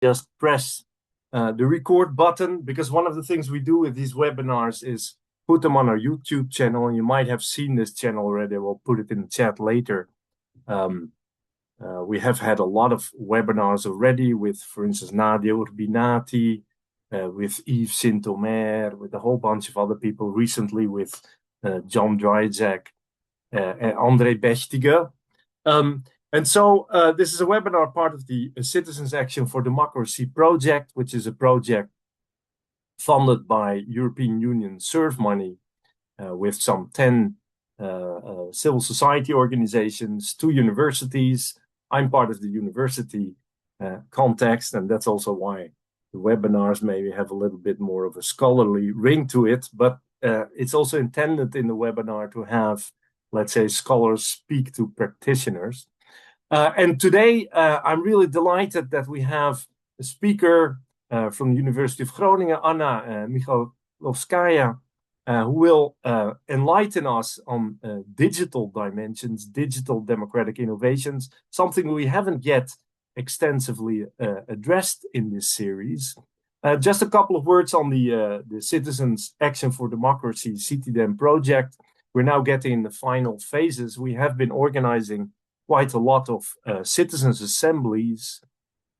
just press the record button, because one of the things we do with these webinars is put them on our YouTube channel. And you might have seen this channel already. We'll put it in the chat later. We have had a lot of webinars already with, for instance, Nadia Urbinati, with Yves Saint-Omer, with a whole bunch of other people, recently with John Dryzak and André Bechtiger. And so this is a webinar part of the Citizens Action for Democracy project, which is a project funded by European Union SURF money with some 10 civil society organizations, 2 universities. I'm part of the university context, and that's also why the webinars maybe have a little bit more of a scholarly ring to it, but it's also intended in the webinar to have, let's say, scholars speak to practitioners. And today, I'm really delighted that we have a speaker from the University of Groningen, Anna Mikhaylovskaya, who will enlighten us on digital dimensions, digital democratic innovations, something we haven't yet extensively addressed in this series. Just a couple of words on the Citizens Action for Democracy, Citidem project. We're now getting the final phases. We have been organizing quite a lot of citizens' assemblies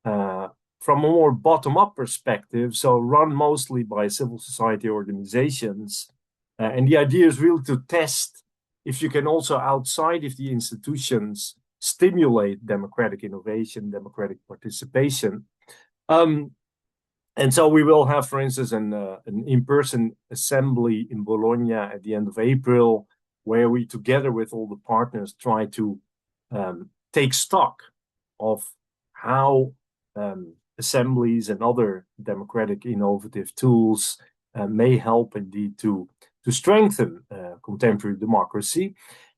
from a more bottom-up perspective, so run mostly by civil society organizations. And the idea is really to test if you can also, outside of the institutions, stimulate democratic innovation, democratic participation. And so we will have, for instance, an in-person assembly in Bologna at the end of April, where we, together with all the partners, try to take stock of how assemblies and other democratic innovative tools may help indeed to strengthen contemporary democracy.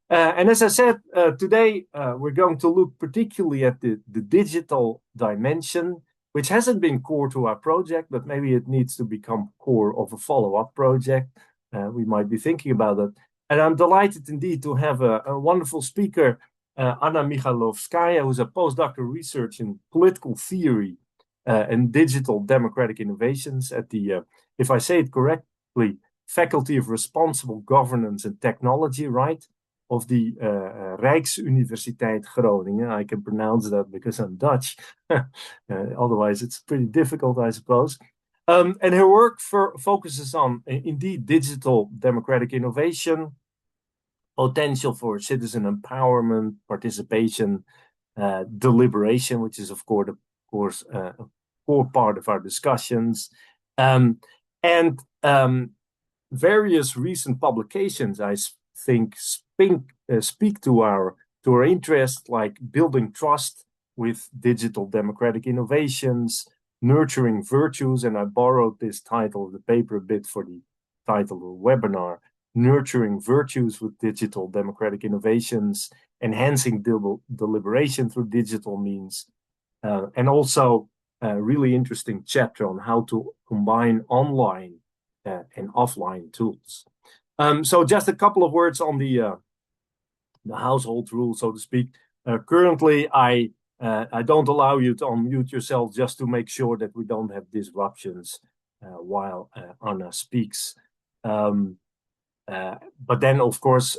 And as I said, today we're going to look particularly at the digital dimension, which hasn't been core to our project, but maybe it needs to become core of a follow-up project. We might be thinking about it. And I'm delighted indeed to have a wonderful speaker, Anna Mikhaylovskaya, who's a postdoctoral researcher in political theory and digital democratic innovations at the, if I say it correctly, Faculty of Responsible Governance and Technology, right, of the Rijksuniversiteit Groningen. I can pronounce that because I'm Dutch. Otherwise, it's pretty difficult, I suppose. And her work focuses on, indeed, digital democratic innovation, potential for citizen empowerment, participation, deliberation, which is, of course, a core part of our discussions, and various recent publications, I think, speak to our interest, like building trust with digital democratic innovations, nurturing virtues, and I borrowed this title of the paper a bit for the title of the webinar, nurturing virtues with digital democratic innovations, enhancing deliberation through digital means, and also a really interesting chapter on how to combine online and offline tools. So just a couple of words on the household rule, so to speak. Currently, I don't allow you to unmute yourself, just to make sure that we don't have disruptions while Anna speaks. But then, of course,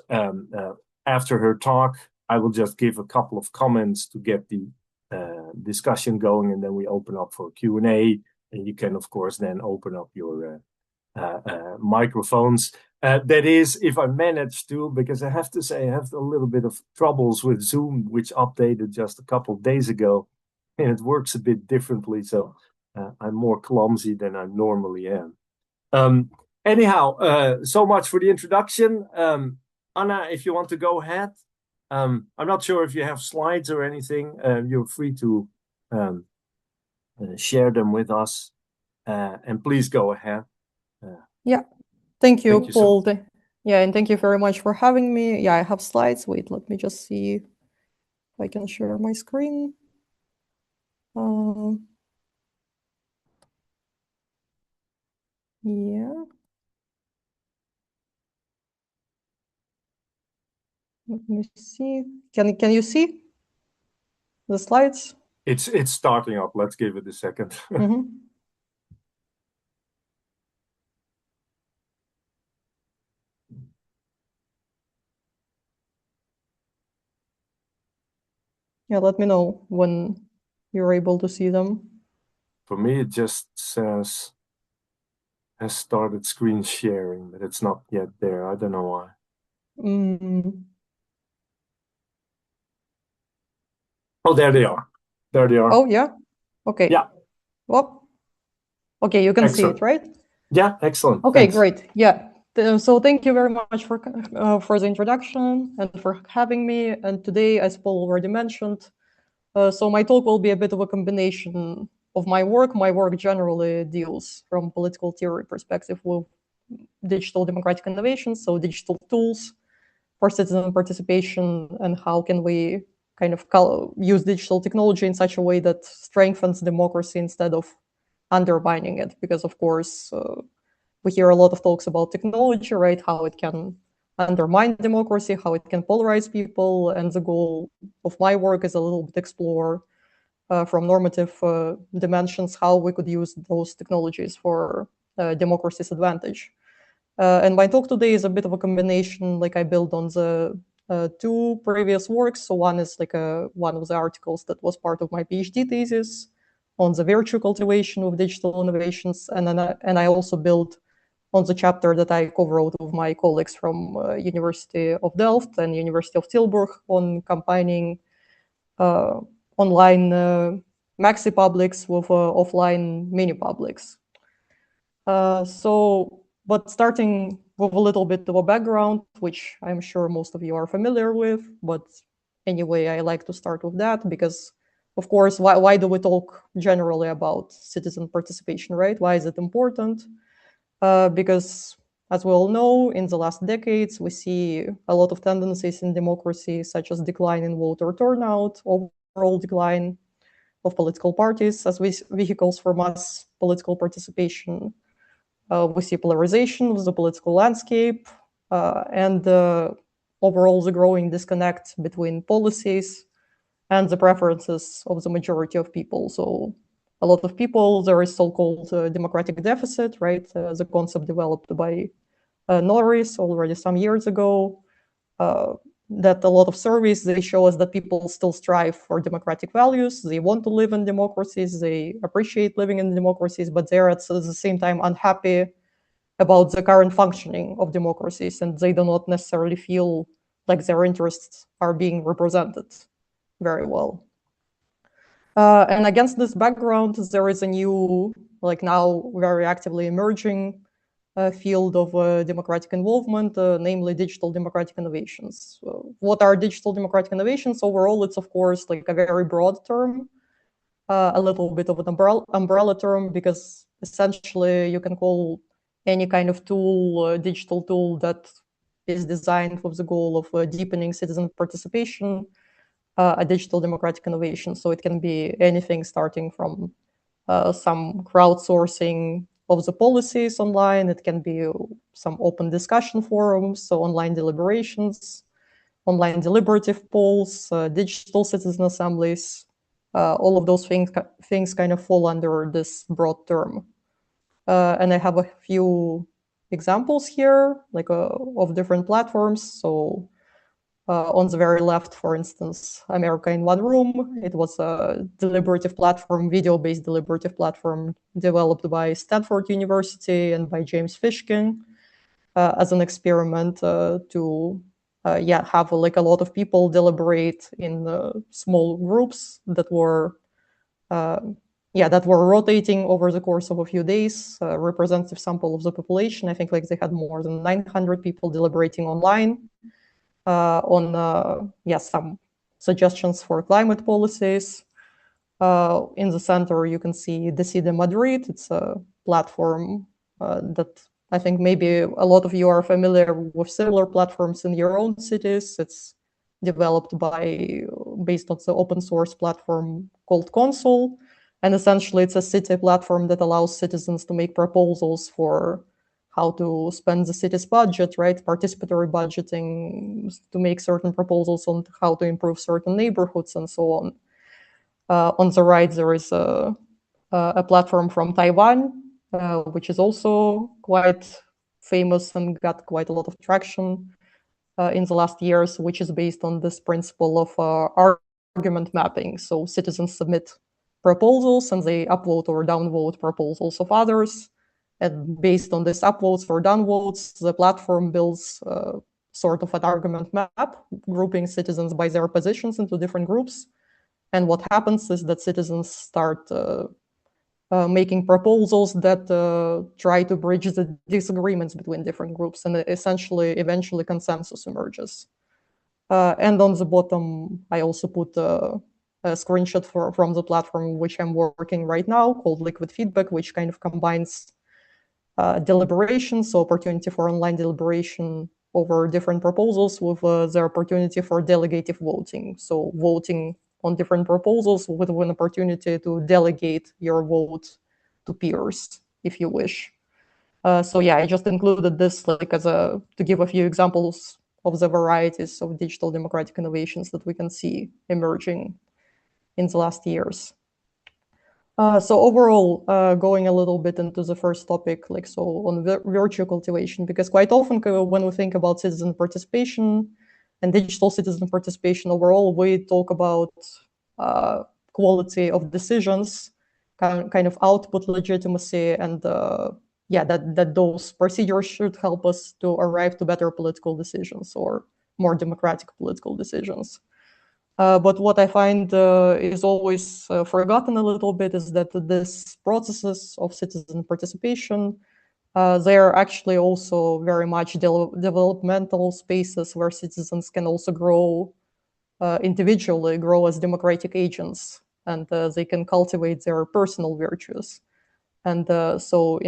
after her talk, I will just give a couple of comments to get the discussion going, and then we open up for Q&A, and you can, of course, then open up your microphones. That is, if I manage to, because I have to say I have a little bit of troubles with Zoom, which updated just a couple of days ago, and it works a bit differently, so I'm more clumsy than I normally am. Anyhow, so much for the introduction. Anna, if you want to go ahead. I'm not sure if you have slides or anything. You're free to share them with us. And please go ahead. Yeah, thank you, Paul. Yeah, and thank you very much for having me. Yeah, I have slides. Wait, let me just see if I can share my screen. Yeah. Let me see. Can you see the slides? It's starting up. Let's give it a second. Yeah, let me know when you're able to see them. For me, it just says has started screen sharing, but it's not yet there. I don't know why. Oh, there they are. There they are. Oh, yeah? Okay. Yeah. Well, okay, you can see Excellent. it, right? Yeah, excellent. Okay, Thanks. great. Yeah. So thank you very much for the introduction and for having me. And today, as Paul already mentioned, so my talk will be a bit of a combination of my work. My work generally deals from political theory perspective with digital democratic innovations, so digital tools for citizen participation, and how can we kind of use digital technology in such a way that strengthens democracy instead of undermining it. Because of course, we hear a lot of talks about technology, right? How it can undermine democracy, how it can polarize people. And the goal of my work is a little bit explore from normative dimensions how we could use those technologies for democracy's advantage. And my talk today is a bit of a combination, like I built on the two previous works. So one is like one of the articles that was part of my PhD thesis on the virtue cultivation of digital innovations, and I also built on the chapter that I co-wrote with my colleagues from University of Delft and University of Tilburg on combining online maxi publics with offline mini publics. But starting with a little bit of a background, which I'm sure most of you are familiar with, but anyway, I like to start with that because, of course, why do we talk generally about citizen participation, right? Why is it important? Because, as we all know, in the last decades, we see a lot of tendencies in democracy, such as decline in voter turnout, overall decline of political parties as vehicles for mass political participation. We see polarization of the political landscape and overall the growing disconnect between policies and the preferences of the majority of people. So a lot of people, there is so-called democratic deficit, right? The concept developed by Norris already some years ago, that a lot of surveys, they show us that people still strive for democratic values. They want to live in democracies. They appreciate living in democracies, but they're at the same time unhappy about the current functioning of democracies, and they do not necessarily feel like their interests are being represented very well. And against this background, there is a new, like now very actively emerging field of democratic involvement, namely digital democratic innovations. What are digital democratic innovations? Overall, it's of course like a very broad term, a little bit of an umbrella term, because essentially you can call any kind of tool, digital tool that is designed with the goal of deepening citizen participation, a digital democratic innovation. So it can be anything starting from some crowdsourcing of the policies online. It can be some open discussion forums, so online deliberations, online deliberative polls, digital citizen assemblies. All of those things kind of fall under this broad term. And I have a few examples here, like of different platforms. So on the very left, for instance, America in One Room. It was a deliberative platform, video-based deliberative platform developed by Stanford University and by James Fishkin as an experiment to have like a lot of people deliberate in small groups that were rotating over the course of a few days, representative sample of the population. I think like they had more than 900 people deliberating online on some suggestions for climate policies. In the center, you can see Decide Madrid. It's a platform that I think maybe a lot of you are familiar with similar platforms in your own cities. It's developed based on the open source platform called Console. And essentially, it's a city platform that allows citizens to make proposals for how to spend the city's budget, right? Participatory budgeting, to make certain proposals on how to improve certain neighborhoods and so on. On the right, there is a platform from Taiwan, which is also quite famous and got quite a lot of traction in the last years, which is based on this principle of argument mapping. So citizens submit proposals and they upvote or downvote proposals of others. And based on these upvotes or downvotes, the platform builds sort of an argument map, grouping citizens by their positions into different groups. And what happens is that citizens start making proposals that try to bridge the disagreements between different groups, and eventually consensus emerges. And on the bottom, I also put a screenshot from the platform which I'm working right now called Liquid Feedback, which kind of combines deliberation, so opportunity for online deliberation over different proposals with the opportunity for delegative voting. So voting on different proposals with an opportunity to delegate your vote to peers, if you wish. So yeah, I just included this like to give a few examples of the varieties of digital democratic innovations that we can see emerging in the last years. So overall, going a little bit into the first topic, like so on virtue cultivation, because quite often when we think about citizen participation and digital citizen participation overall, we talk about quality of decisions, kind of output legitimacy, and yeah, that those procedures should help us to arrive to better political decisions or more democratic political decisions. But what I find is always forgotten a little bit is that these processes of citizen participation, they are actually also very much developmental spaces where citizens can also grow individually, grow as democratic agents, and they can cultivate their personal virtues. And so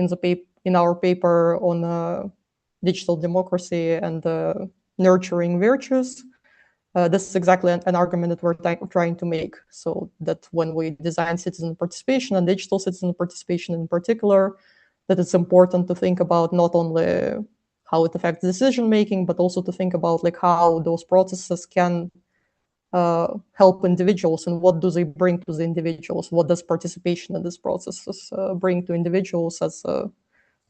in our paper on digital democracy and nurturing virtues, this is exactly an argument that we're trying to make. So that when we design citizen participation and digital citizen participation in particular, that it's important to think about not only how it affects decision making, but also to think about like how those processes can help individuals and what do they bring to the individuals. What does participation in these processes bring to individuals as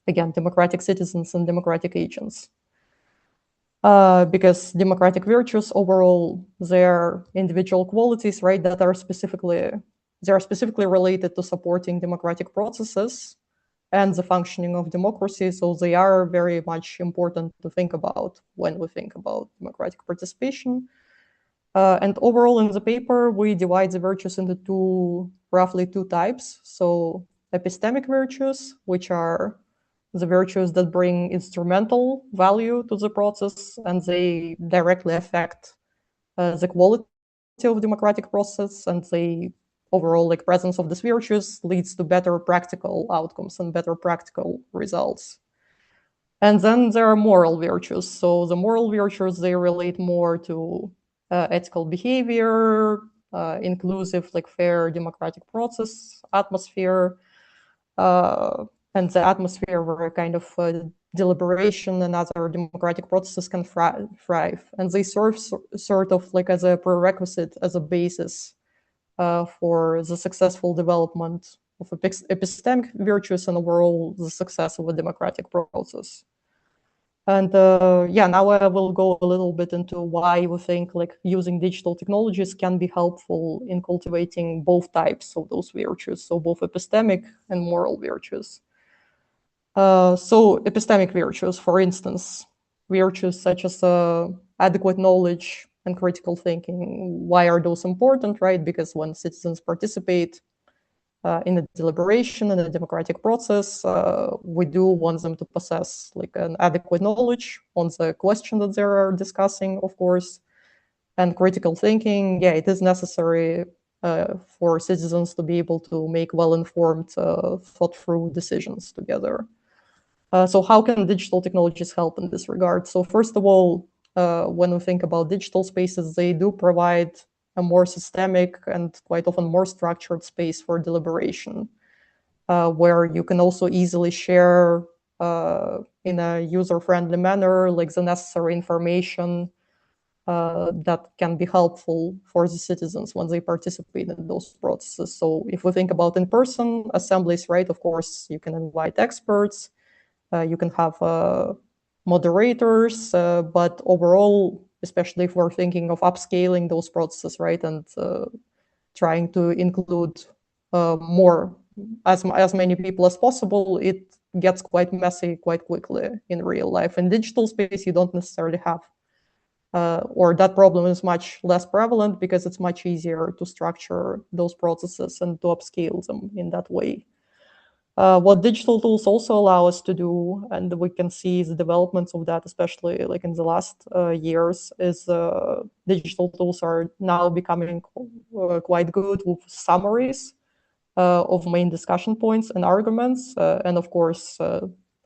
again democratic citizens and democratic agents? Because democratic virtues overall, they're individual qualities, right, that are specifically related to supporting democratic processes and the functioning of democracy. So they are very much important to think about when we think about democratic participation. And overall in the paper, we divide the virtues into roughly two types. So epistemic virtues, which are the virtues that bring instrumental value to the process, and they directly affect the quality of democratic process, and the overall like presence of these virtues leads to better practical outcomes and better practical results. And then there are moral virtues. So the moral virtues, they relate more to ethical behavior, inclusive, like fair democratic process, atmosphere, and the atmosphere where kind of deliberation and other democratic processes can thrive. And they serve sort of like as a prerequisite, as a basis for the successful development of epistemic virtues and overall the success of a democratic process. And yeah, now I will go a little bit into why we think like using digital technologies can be helpful in cultivating both types of those virtues, so both epistemic and moral virtues. So epistemic virtues, for instance, virtues such as adequate knowledge and critical thinking. Why are those important, right? Because when citizens participate in a deliberation, in a democratic process, we do want them to possess like an adequate knowledge on the question that they are discussing, of course, and critical thinking. Yeah, it is necessary for citizens to be able to make well-informed, thought-through decisions together. So how can digital technologies help in this regard? So first of all, when we think about digital spaces, they do provide a more systemic and quite often more structured space for deliberation, where you can also easily share in a user-friendly manner like the necessary information that can be helpful for the citizens when they participate in those processes. So if we think about in-person assemblies, right, of course, you can invite experts, you can have moderators, but overall, especially if we're thinking of upscaling those processes, right, and trying to include more, as many people as possible, it gets quite messy quite quickly in real life. In digital space, you don't necessarily have or that problem is much less prevalent because it's much easier to structure those processes and to upscale them in that way. What digital tools also allow us to do, and we can see the developments of that, especially like in the last years, is digital tools are now becoming quite good with summaries of main discussion points and arguments. And of course,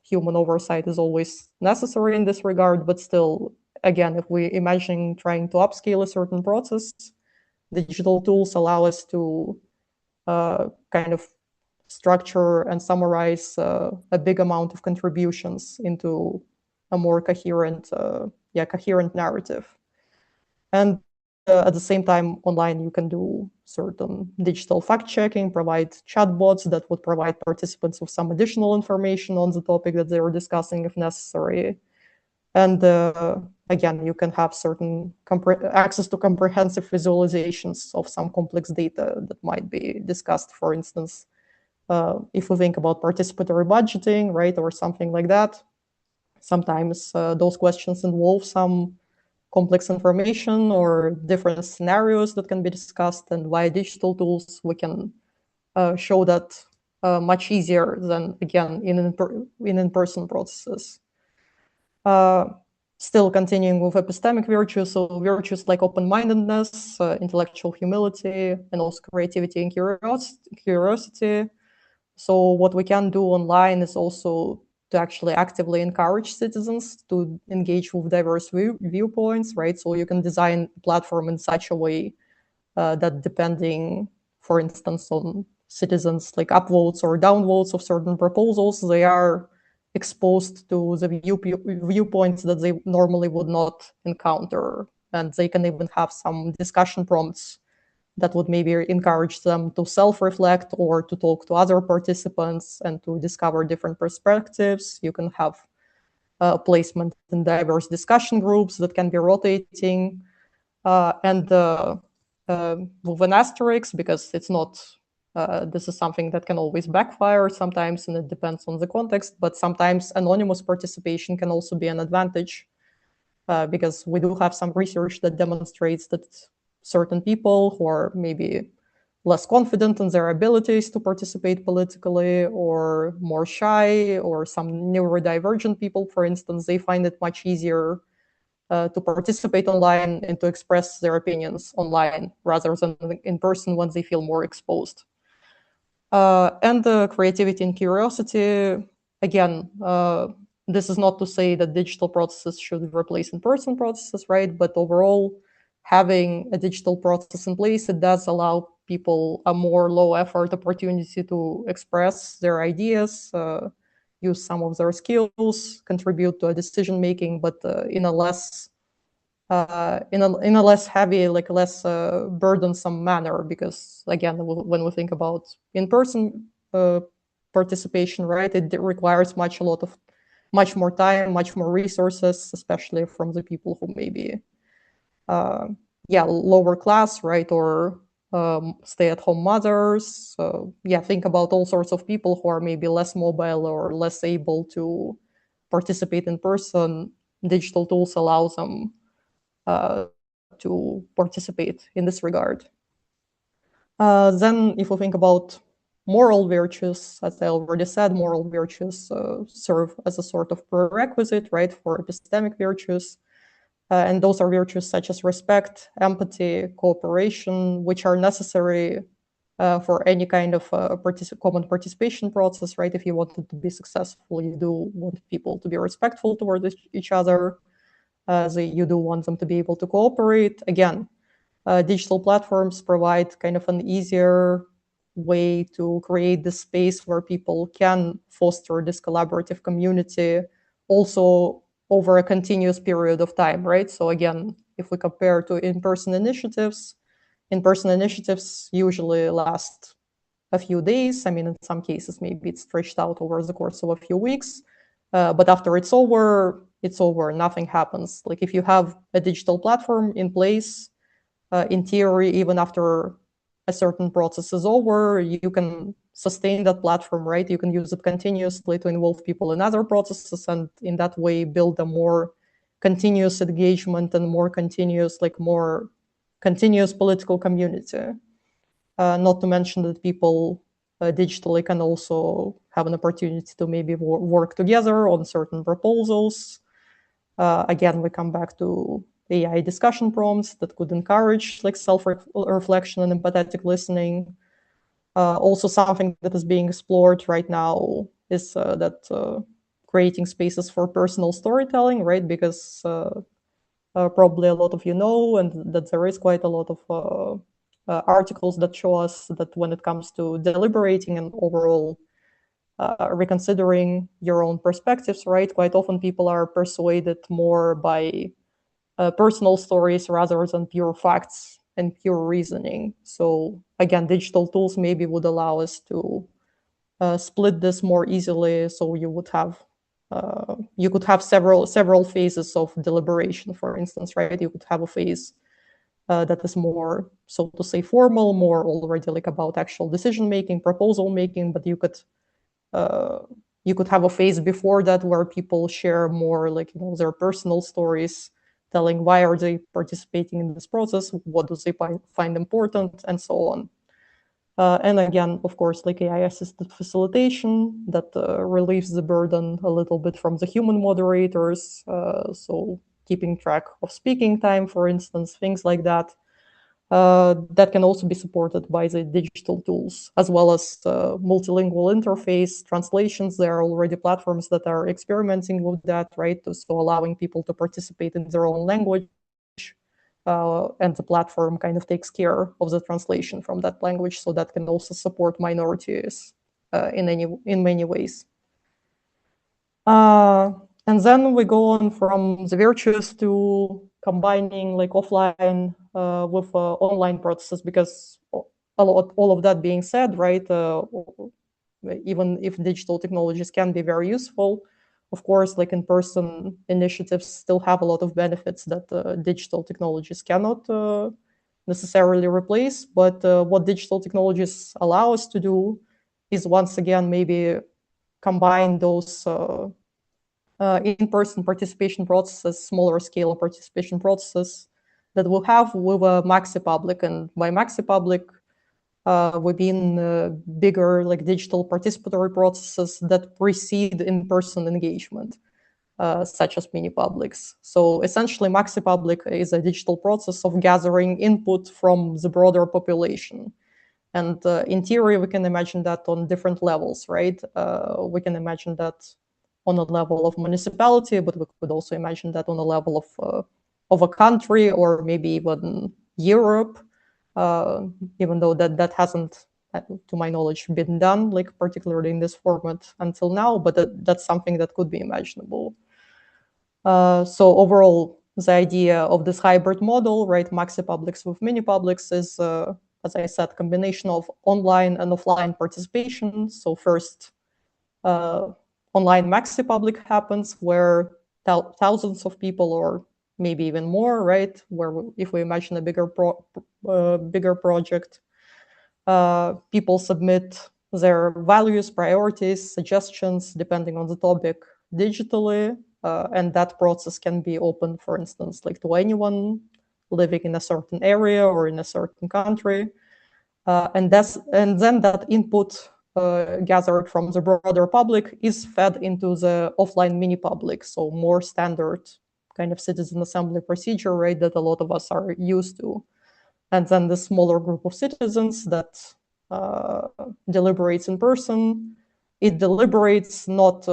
human oversight is always necessary in this regard, but still, again, if we imagine trying to upscale a certain process, digital tools allow us to kind of structure and summarize a big amount of contributions into a more coherent narrative. And at the same time, online, you can do certain digital fact-checking, provide chatbots that would provide participants with some additional information on the topic that they were discussing if necessary. And again, you can have certain access to comprehensive visualizations of some complex data that might be discussed, for instance, if we think about participatory budgeting, right, or something like that. Sometimes those questions involve some complex information or different scenarios that can be discussed, and via digital tools, we can show that much easier than, again, in in-person processes. Still continuing with epistemic virtues, so virtues like open-mindedness, intellectual humility, and also creativity and curiosity. So what we can do online is also to actually actively encourage citizens to engage with diverse viewpoints, right? So you can design a platform in such a way that, depending, for instance, on citizens like upvotes or downvotes of certain proposals, they are exposed to the viewpoints that they normally would not encounter. And they can even have some discussion prompts that would maybe encourage them to self-reflect or to talk to other participants and to discover different perspectives. You can have placement in diverse discussion groups that can be rotating, and with an asterisk, because it's not, this is something that can always backfire sometimes, and it depends on the context, but sometimes anonymous participation can also be an advantage, because we do have some research that demonstrates that certain people who are maybe less confident in their abilities to participate politically, or more shy, or some neurodivergent people, for instance, they find it much easier to participate online and to express their opinions online rather than in person when they feel more exposed. And the creativity and curiosity, again, this is not to say that digital processes should replace in-person processes, right? But overall, having a digital process in place, it does allow people a more low-effort opportunity to express their ideas, use some of their skills, contribute to a decision-making, but in a less heavy, like less burdensome manner. Because again, when we think about in-person participation, right, it requires much more time, much more resources, especially from the people who maybe lower class, right, or stay-at-home mothers. So think about all sorts of people who are maybe less mobile or less able to participate in person. Digital tools allow them to participate in this regard. Then if we think about moral virtues, as I already said, moral virtues serve as a sort of prerequisite, right, for epistemic virtues. And those are virtues such as respect, empathy, cooperation, which are necessary for any kind of common participation process, right? If you want it to be successful, you do want people to be respectful towards each other. You do want them to be able to cooperate. Again, digital platforms provide kind of an easier way to create the space where people can foster this collaborative community also over a continuous period of time, right? So again, if we compare to in-person initiatives usually last a few days. I mean, in some cases, maybe it's stretched out over the course of a few weeks. But after it's over, nothing happens. Like if you have a digital platform in place, in theory, even after a certain process is over, you can sustain that platform, right? You can use it continuously to involve people in other processes, and in that way build a more continuous engagement and more continuous political community. Not to mention that people digitally can also have an opportunity to maybe work together on certain proposals. Again, we come back to AI discussion prompts that could encourage self-reflection and empathetic listening. Also, something that is being explored right now is that creating spaces for personal storytelling, right? Because probably a lot of you know, and that there is quite a lot of articles that show us that when it comes to deliberating and overall reconsidering your own perspectives, right? Quite often people are persuaded more by personal stories rather than pure facts and pure reasoning. So again, digital tools maybe would allow us to split this more easily. So you could have several phases of deliberation, for instance, right? You could have a phase that is more, so to say, formal, more already like about actual decision making, proposal making, but you could have a phase before that where people share more their personal stories, telling why are they participating in this process, what do they find important, and so on. And again, of course, like AI-assisted facilitation that relieves the burden a little bit from the human moderators. So keeping track of speaking time, for instance, things like that. That can also be supported by the digital tools, as well as multilingual interface, translations. There are already platforms that are experimenting with that, right? So allowing people to participate in their own language, and the platform kind of takes care of the translation from that language. So that can also support minorities in many ways. And then we go on from the virtues to combining offline with online processes, because all of that being said, right, even if digital technologies can be very useful, of course, in-person initiatives still have a lot of benefits that digital technologies cannot necessarily replace. But what digital technologies allow us to do is, once again, maybe combine those in-person participation processes, smaller scale participation processes that we'll have with a maxi public. And by maxi public, we mean bigger digital participatory processes that precede in-person engagement, such as mini publics. So essentially, maxi public is a digital process of gathering input from the broader population. And in theory, we can imagine that on different levels, right? We can imagine that on a level of municipality, but we could also imagine that on a level of a country, or maybe even Europe, even though that hasn't, to my knowledge, been done, particularly in this format until now, but that's something that could be imaginable. So overall, the idea of this hybrid model, right, maxi publics with mini publics, is, as I said, combination of online and offline participation. So first, online maxi public happens where thousands of people, or maybe even more, right? Where if we imagine a bigger project, people submit their values, priorities, suggestions, depending on the topic, digitally, and that process can be open, for instance, to anyone living in a certain area or in a certain country, and then that input gathered from the broader public is fed into the offline mini public. So more standard kind of citizen assembly procedure, right, that a lot of us are used to. And then the smaller group of citizens that deliberates in person, it deliberates not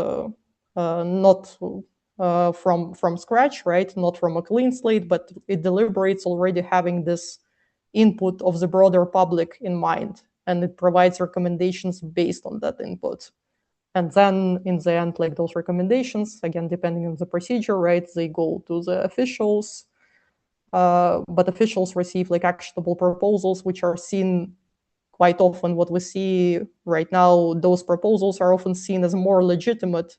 from scratch, right, not from a clean slate, but it deliberates already having this input of the broader public in mind, and it provides recommendations based on that input. And then in the end, those recommendations, again, depending on the procedure, right, they go to the officials, but officials receive like actionable proposals, which are seen quite often. What we see right now, those proposals are often seen as more legitimate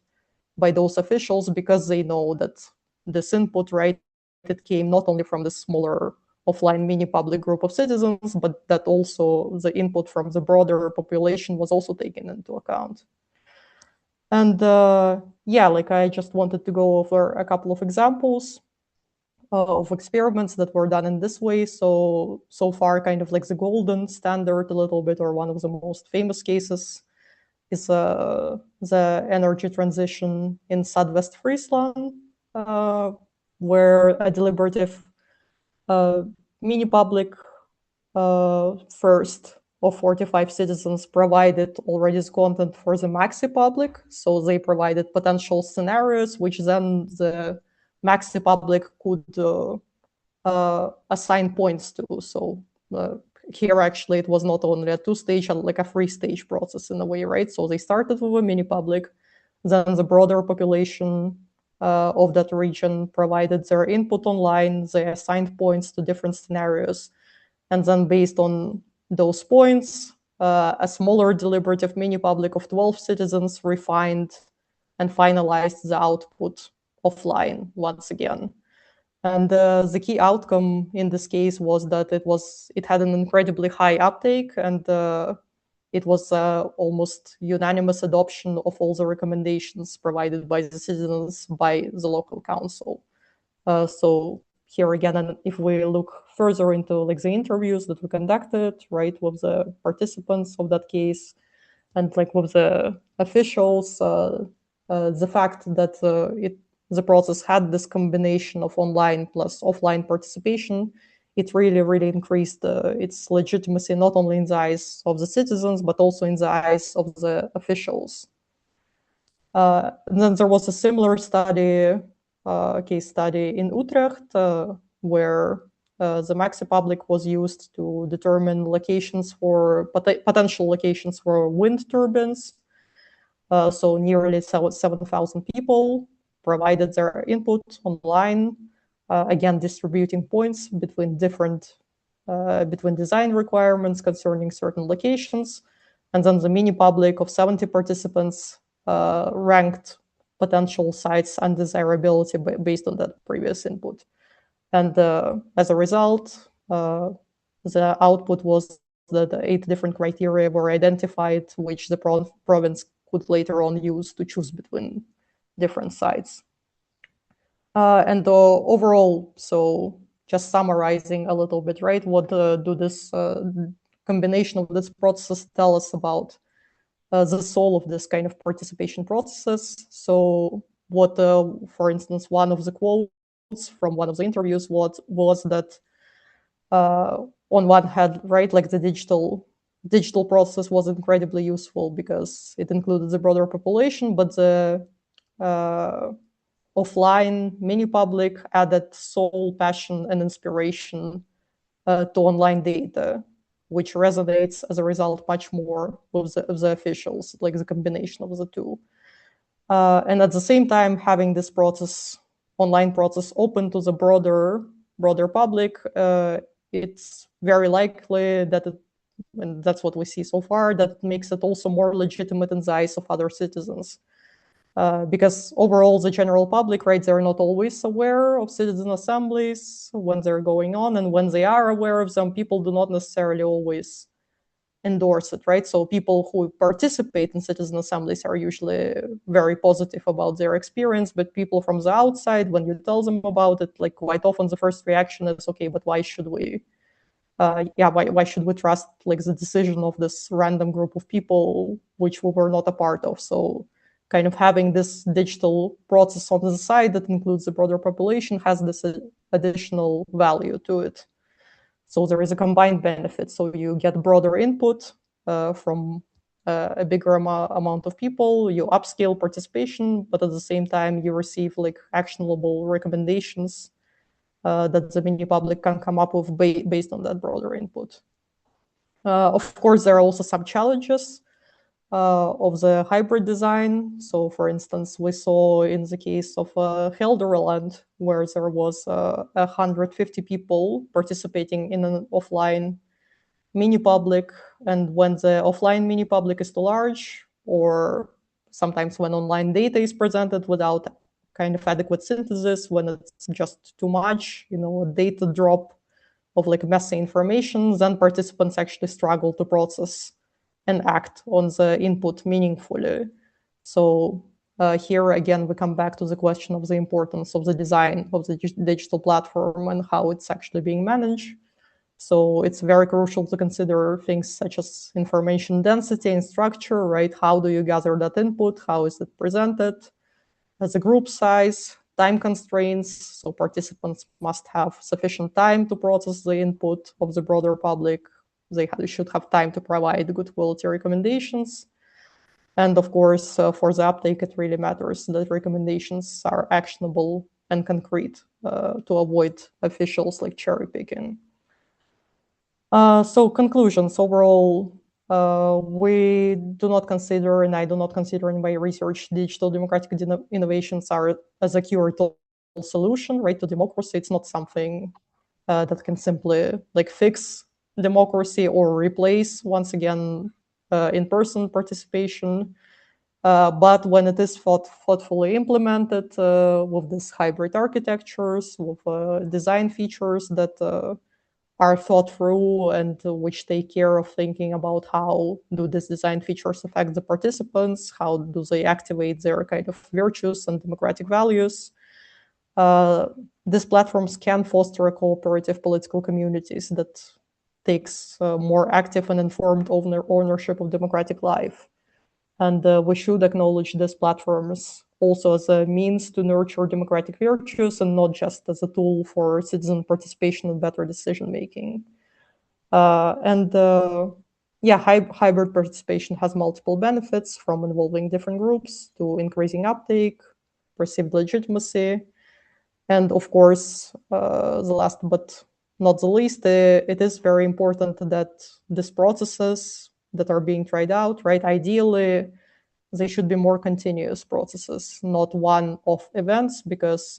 by those officials because they know that this input, right, it came not only from the smaller offline mini public group of citizens, but that also the input from the broader population was also taken into account. And yeah, like I just wanted to go over a couple of examples of experiments that were done in this way. So far, kind of like the golden standard a little bit, or one of the most famous cases is the energy transition in Southwest Friesland, where a deliberative mini public first of 45 citizens provided already the content for the maxi public. So they provided potential scenarios, which then the maxi public could assign points to. So here actually it was not only a two-stage, like a three-stage process in a way, right? So they started with a mini public, then the broader population of that region provided their input online, they assigned points to different scenarios, and then based on those points, a smaller deliberative mini public of 12 citizens refined and finalized the output offline once again. And the key outcome in this case was that it had an incredibly high uptake, and it was almost unanimous adoption of all the recommendations provided by the citizens by the local council. So here again, and if we look further into like the interviews that we conducted, right, with the participants of that case, and like with the officials, the fact that the process had this combination of online plus offline participation, it really increased its legitimacy, not only in the eyes of the citizens, but also in the eyes of the officials. And then there was a similar study, case study in Utrecht, where the Maxi Public was used to determine locations for potential locations for wind turbines. So nearly 7,000 people provided their input online, again distributing points between between design requirements concerning certain locations, and then the mini public of 70 participants ranked potential sites and desirability based on that previous input. And as a result, the output was that 8 different criteria were identified, which the province could later on use to choose between different sites. And overall, so just summarizing a little bit, right? What do this combination of this process tell us about the soul of this kind of participation processes? So what, for instance, one of the quotes from one of the interviews was that on one hand, right, like the digital process was incredibly useful because it included the broader population, but the offline mini public added soul, passion, and inspiration to online data, which resonates as a result much more with the officials, like the combination of the two. And at the same time, having this online process open to the broader public, it's very likely that and that's what we see so far, that makes it also more legitimate in the eyes of other citizens. Because overall, the general public, right, they're not always aware of citizen assemblies when they're going on, and when they are aware of them, people do not necessarily always endorse it, right? So people who participate in citizen assemblies are usually very positive about their experience, but people from the outside, when you tell them about it, like quite often the first reaction is, okay, but why should we why should we trust like the decision of this random group of people which we were not a part of? So kind of having this digital process on the side that includes the broader population has this additional value to it. So there is a combined benefit. So you get broader input from a bigger amount of people, you upscale participation, but at the same time you receive like actionable recommendations that the mini public can come up with based on that broader input. Of course, there are also some challenges. of the hybrid design. So, for instance, we saw in the case of Helderland, where there was 150 people participating in an offline mini public, and when the offline mini public is too large, or sometimes when online data is presented without kind of adequate synthesis, when it's just too much, a data drop of like messy information, then participants actually struggle to process and act on the input meaningfully. So here again, we come back to the question of the importance of the design of the digital platform and how it's actually being managed. So it's very crucial to consider things such as information density and structure, right? How do you gather that input? How is it presented? As a group size, time constraints, so participants must have sufficient time to process the input of the broader public. They should have time to provide good quality recommendations. And of course, for the uptake, it really matters that recommendations are actionable and concrete to avoid officials like cherry picking. So conclusions overall, we do not consider, and I do not consider in my research, digital democratic innovations are as a cure-all solution, right, to democracy. It's not something that can simply like fix democracy or replace, once again, in-person participation. But when it is thoughtfully implemented with these hybrid architectures, with design features that are thought through and which take care of thinking about how do these design features affect the participants, how do they activate their kind of virtues and democratic values. These platforms can foster a cooperative political communities that takes more active and informed ownership of democratic life. And we should acknowledge these platforms also as a means to nurture democratic virtues and not just as a tool for citizen participation and better decision making. Hybrid participation has multiple benefits, from involving different groups to increasing uptake, perceived legitimacy, and of course, the last but not the least, it is very important that these processes that are being tried out, right, ideally, they should be more continuous processes, not one-off events, because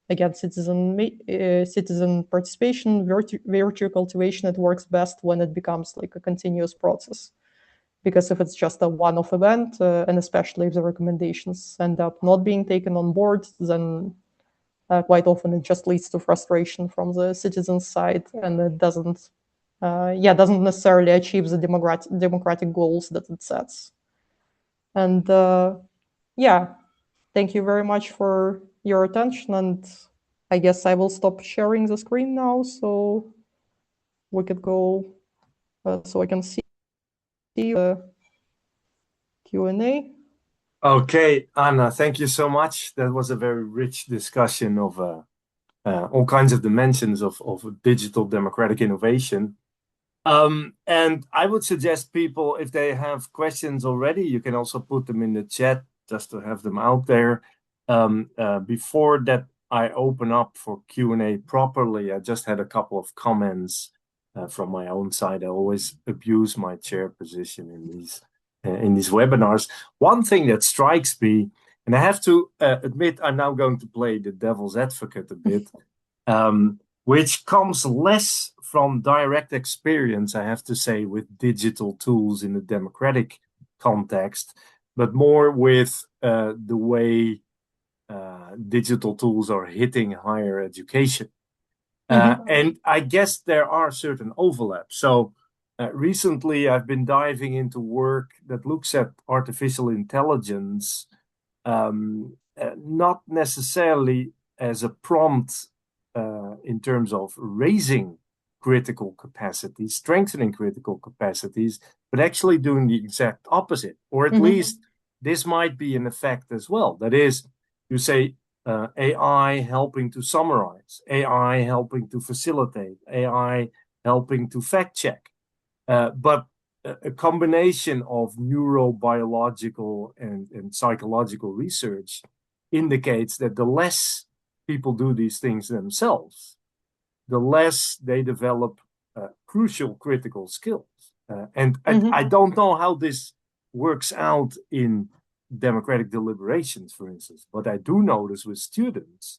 again, citizen participation, virtue cultivation, it works best when it becomes like a continuous process. Because if it's just a one-off event, and especially if the recommendations end up not being taken on board, then quite often it just leads to frustration from the citizen side, and it doesn't necessarily achieve the democratic goals that it sets. And thank you very much for your attention. And I guess I will stop sharing the screen now, so we could go, so I can see the Q&A. Okay, Anna, thank you so much. That was a very rich discussion of all kinds of dimensions of digital democratic innovation. And I would suggest people, if they have questions already, you can also put them in the chat just to have them out there. Before that, I open up for Q&A properly. I just had a couple of comments from my own side. I always abuse my chair position in these webinars. One thing that strikes me, and I have to admit, I'm now going to play the devil's advocate a bit, which comes less from direct experience, I have to say, with digital tools in the democratic context, but more with the way digital tools are hitting higher education. And I guess there are certain overlaps. So recently I've been diving into work that looks at artificial intelligence, not necessarily as a prompt in terms of raising critical capacities, strengthening critical capacities, but actually doing the exact opposite. Or at least this might be an effect as well. That is, you say AI helping to summarize, AI helping to facilitate, AI helping to fact check. But a combination of neurobiological and psychological research indicates that the less people do these things themselves, the less they develop crucial critical skills. And I don't know how this works out in democratic deliberations, for instance. But I do notice with students,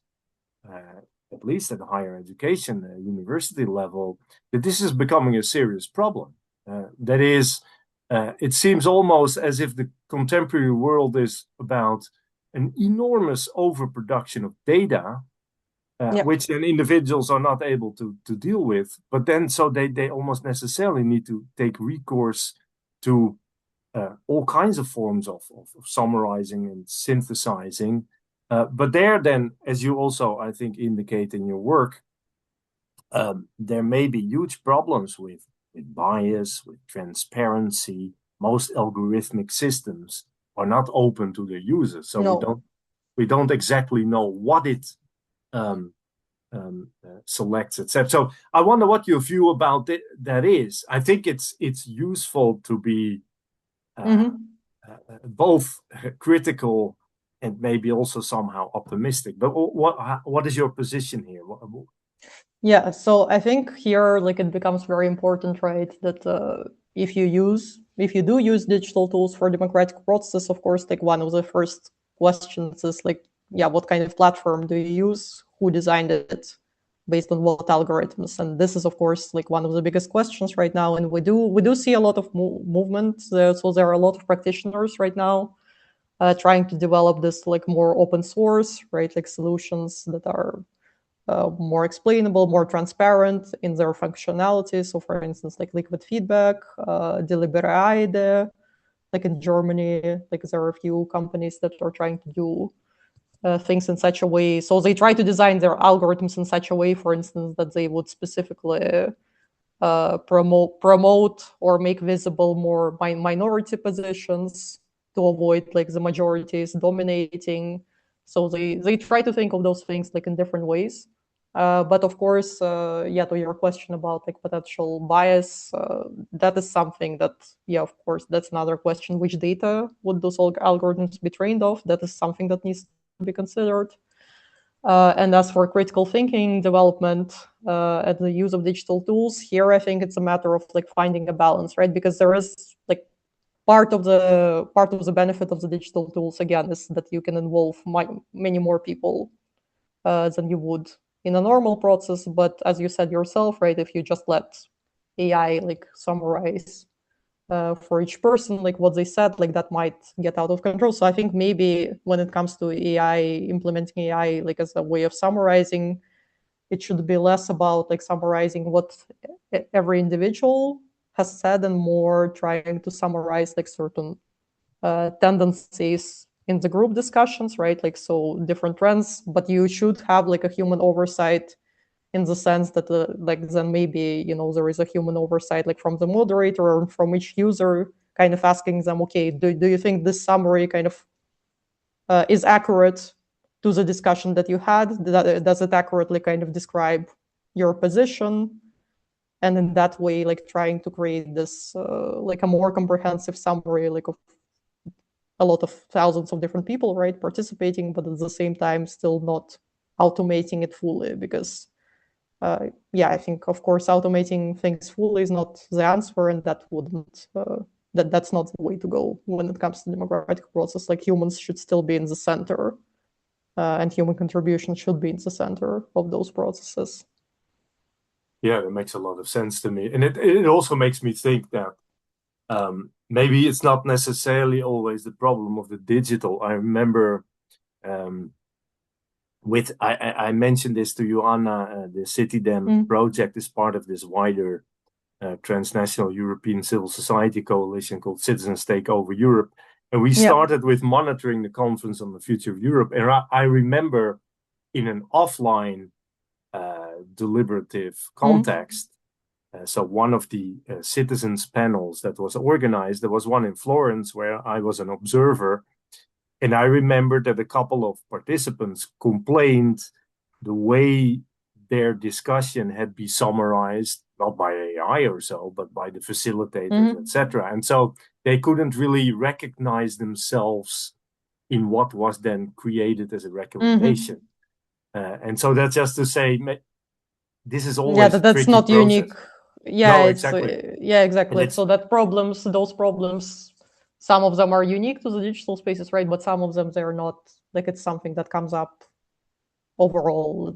at least at the higher education, university level, that this is becoming a serious problem. That is, it seems almost as if the contemporary world is about an enormous overproduction of data, which then individuals are not able to deal with. But then, so they almost necessarily need to take recourse to all kinds of forms of summarizing and synthesizing. But there then, as you also, I think, indicate in your work, there may be huge problems with bias, with transparency. Most algorithmic systems are not open to their users, so we don't exactly know what it selects, etc. So I wonder what your view about that is. I think it's useful to be both critical and maybe also somehow optimistic. But what is your position here? Yeah, so I think here, like, it becomes very important, right, that if you do use digital tools for democratic process, of course, like, one of the first questions is like, yeah, what kind of platform do you use? Who designed it? Based on what algorithms? And this is, of course, like one of the biggest questions right now. And we do see a lot of movement. So there are a lot of practitioners right now trying to develop this like more open source, right, like solutions that are more explainable, more transparent in their functionality. So, for instance, like liquid feedback, deliberation, like in Germany, like there are a few companies that are trying to do things in such a way. So they try to design their algorithms in such a way, for instance, that they would specifically promote or make visible more minority positions to avoid like the majorities dominating. So they try to think of those things like in different ways. But of course, yeah, to your question about like potential bias, that is something that, yeah, of course, that's another question. Which data would those algorithms be trained off? That is something that needs to be considered. And as for critical thinking development and the use of digital tools, here I think it's a matter of like finding a balance, right? Because there is like part of the benefit of the digital tools again is that you can involve many more people than you would in a normal process. But as you said yourself, right, if you just let AI like summarize for each person, like what they said, like that might get out of control. So I think maybe when it comes to AI, implementing AI like as a way of summarizing, it should be less about like summarizing what every individual has said and more trying to summarize like certain tendencies in the group discussions, right? Like, so different trends, but you should have like a human oversight in the sense that like then maybe, you know, there is a human oversight like from the moderator or from each user kind of asking them, okay, do you think this summary kind of is accurate to the discussion that you had? Does it accurately kind of describe your position? And in that way, like trying to create this like a more comprehensive summary, like of a lot of thousands of different people, right, participating, but at the same time still not automating it fully, because yeah, I think of course automating things fully is not the answer, and that wouldn't that's not the way to go when it comes to democratic process. Like humans should still be in the center, and human contribution should be in the center of those processes. Yeah, that makes a lot of sense to me, and it also makes me think that maybe it's not necessarily always the problem of the digital. I remember I mentioned this to you, Anna, the Citidem project is part of this wider transnational European civil society coalition called Citizens Take Over Europe. And we started with monitoring the conference on the future of Europe. And I remember in an offline deliberative context, so one of the citizens panels that was organized, there was one in Florence where I was an observer. And I remember that a couple of participants complained the way their discussion had been summarized, not by AI or so, but by the facilitators, etc. And so they couldn't really recognize themselves in what was then created as a recommendation. And so that's just to say, this is always a tricky not process. unique. Yeah, No, it's exactly. yeah, exactly. So that those problems some of them are unique to the digital spaces, right? But some of them, they're not, like, it's something that comes up overall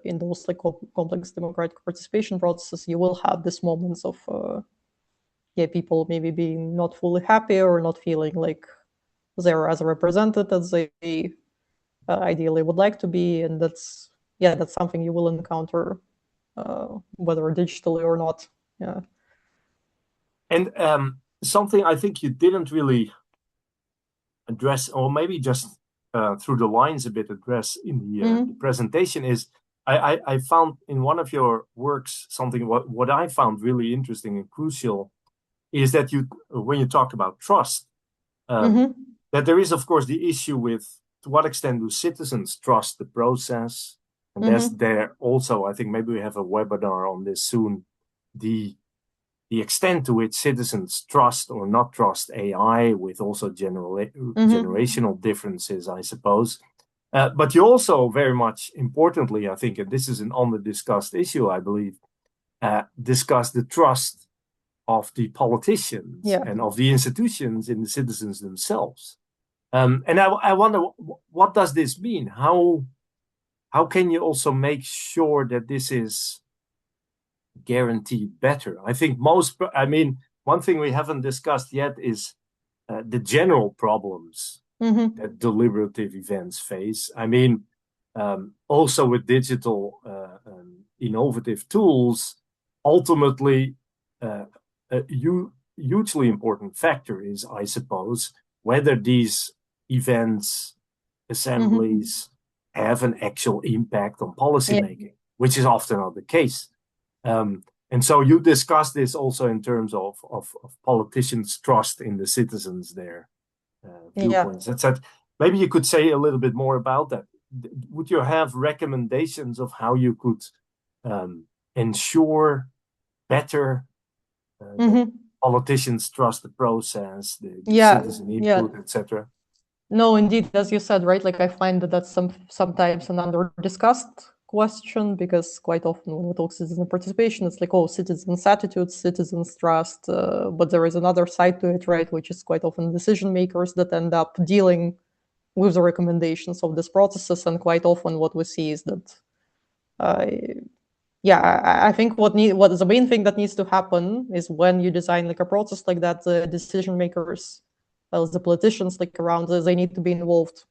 in those like complex democratic participation processes. You will have these moments of people maybe being not fully happy or not feeling like they're as represented as they ideally would like to be, and that's something you will encounter whether digitally or not. Yeah. And something I think you didn't really address, or maybe just through the lines a bit address in the presentation, is I found in one of your works something what I found really interesting and crucial is that when you talk about trust, that there is of course the issue with to what extent do citizens trust the process, and there's there also, I think maybe we have a webinar on this soon, the extent to which citizens trust or not trust AI, with also generational differences, I suppose. But you also very much importantly, I think, and this is an under-discussed issue, I believe, discuss the trust of the politicians and of the institutions in the citizens themselves. And I wonder, what does this mean? How can you also make sure that this is guaranteed better? I think one thing we haven't discussed yet is the general problems that deliberative events face. Also with digital innovative tools, ultimately a hugely important factor is, I suppose, whether these events, assemblies, have an actual impact on policymaking, which is often not the case. And so you discuss this also in terms of politicians' trust in the citizens, their viewpoints. That's maybe you could say a little bit more about that. Would you have recommendations of how you could ensure better that politicians trust the process, the citizen input, etc.? No, indeed, as you said, right? Like I find that that's sometimes an under-discussed question, because quite often when we talk citizen participation, it's like, oh, citizens' attitudes, citizens' trust, but there is another side to it, right? Which is quite often decision makers that end up dealing with the recommendations of these processes, and quite often what we see is that, I think what is the main thing that needs to happen is when you design like a process like that, the decision makers, the politicians like around, they need to be involved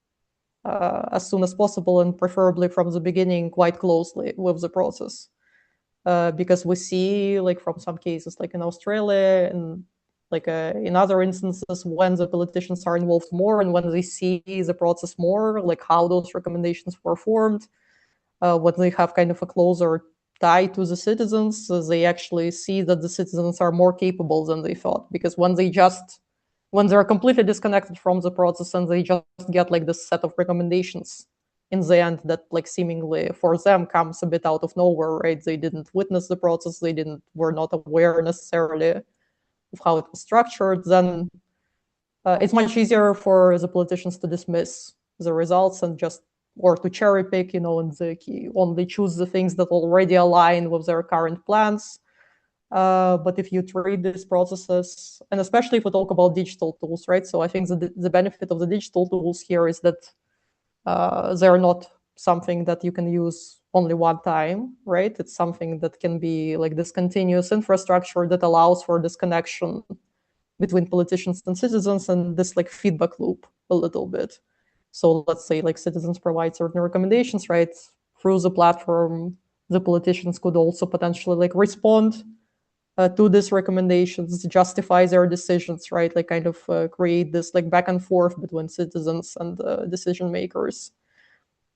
as soon as possible, and preferably from the beginning quite closely with the process. Because we see, like from some cases, like in Australia and like in other instances, when the politicians are involved more and when they see the process more, like how those recommendations were formed, when they have kind of a closer tie to the citizens, they actually see that the citizens are more capable than they thought. Because when they're completely disconnected from the process and they just get like this set of recommendations in the end that like seemingly for them comes a bit out of nowhere, right? They didn't witness the process, were not aware necessarily of how it was structured, then it's much easier for the politicians to dismiss the results and or to cherry pick, and only choose the things that already align with their current plans. But if you treat these processes, and especially if we talk about digital tools, right? So I think the benefit of the digital tools here is that they're not something that you can use only one time, right? It's something that can be like this continuous infrastructure that allows for this connection between politicians and citizens, and this like feedback loop a little bit. So let's say like citizens provide certain recommendations, right? Through the platform, the politicians could also potentially like respond to these recommendations, justify their decisions, right? Like kind of create this like back and forth between citizens and decision makers.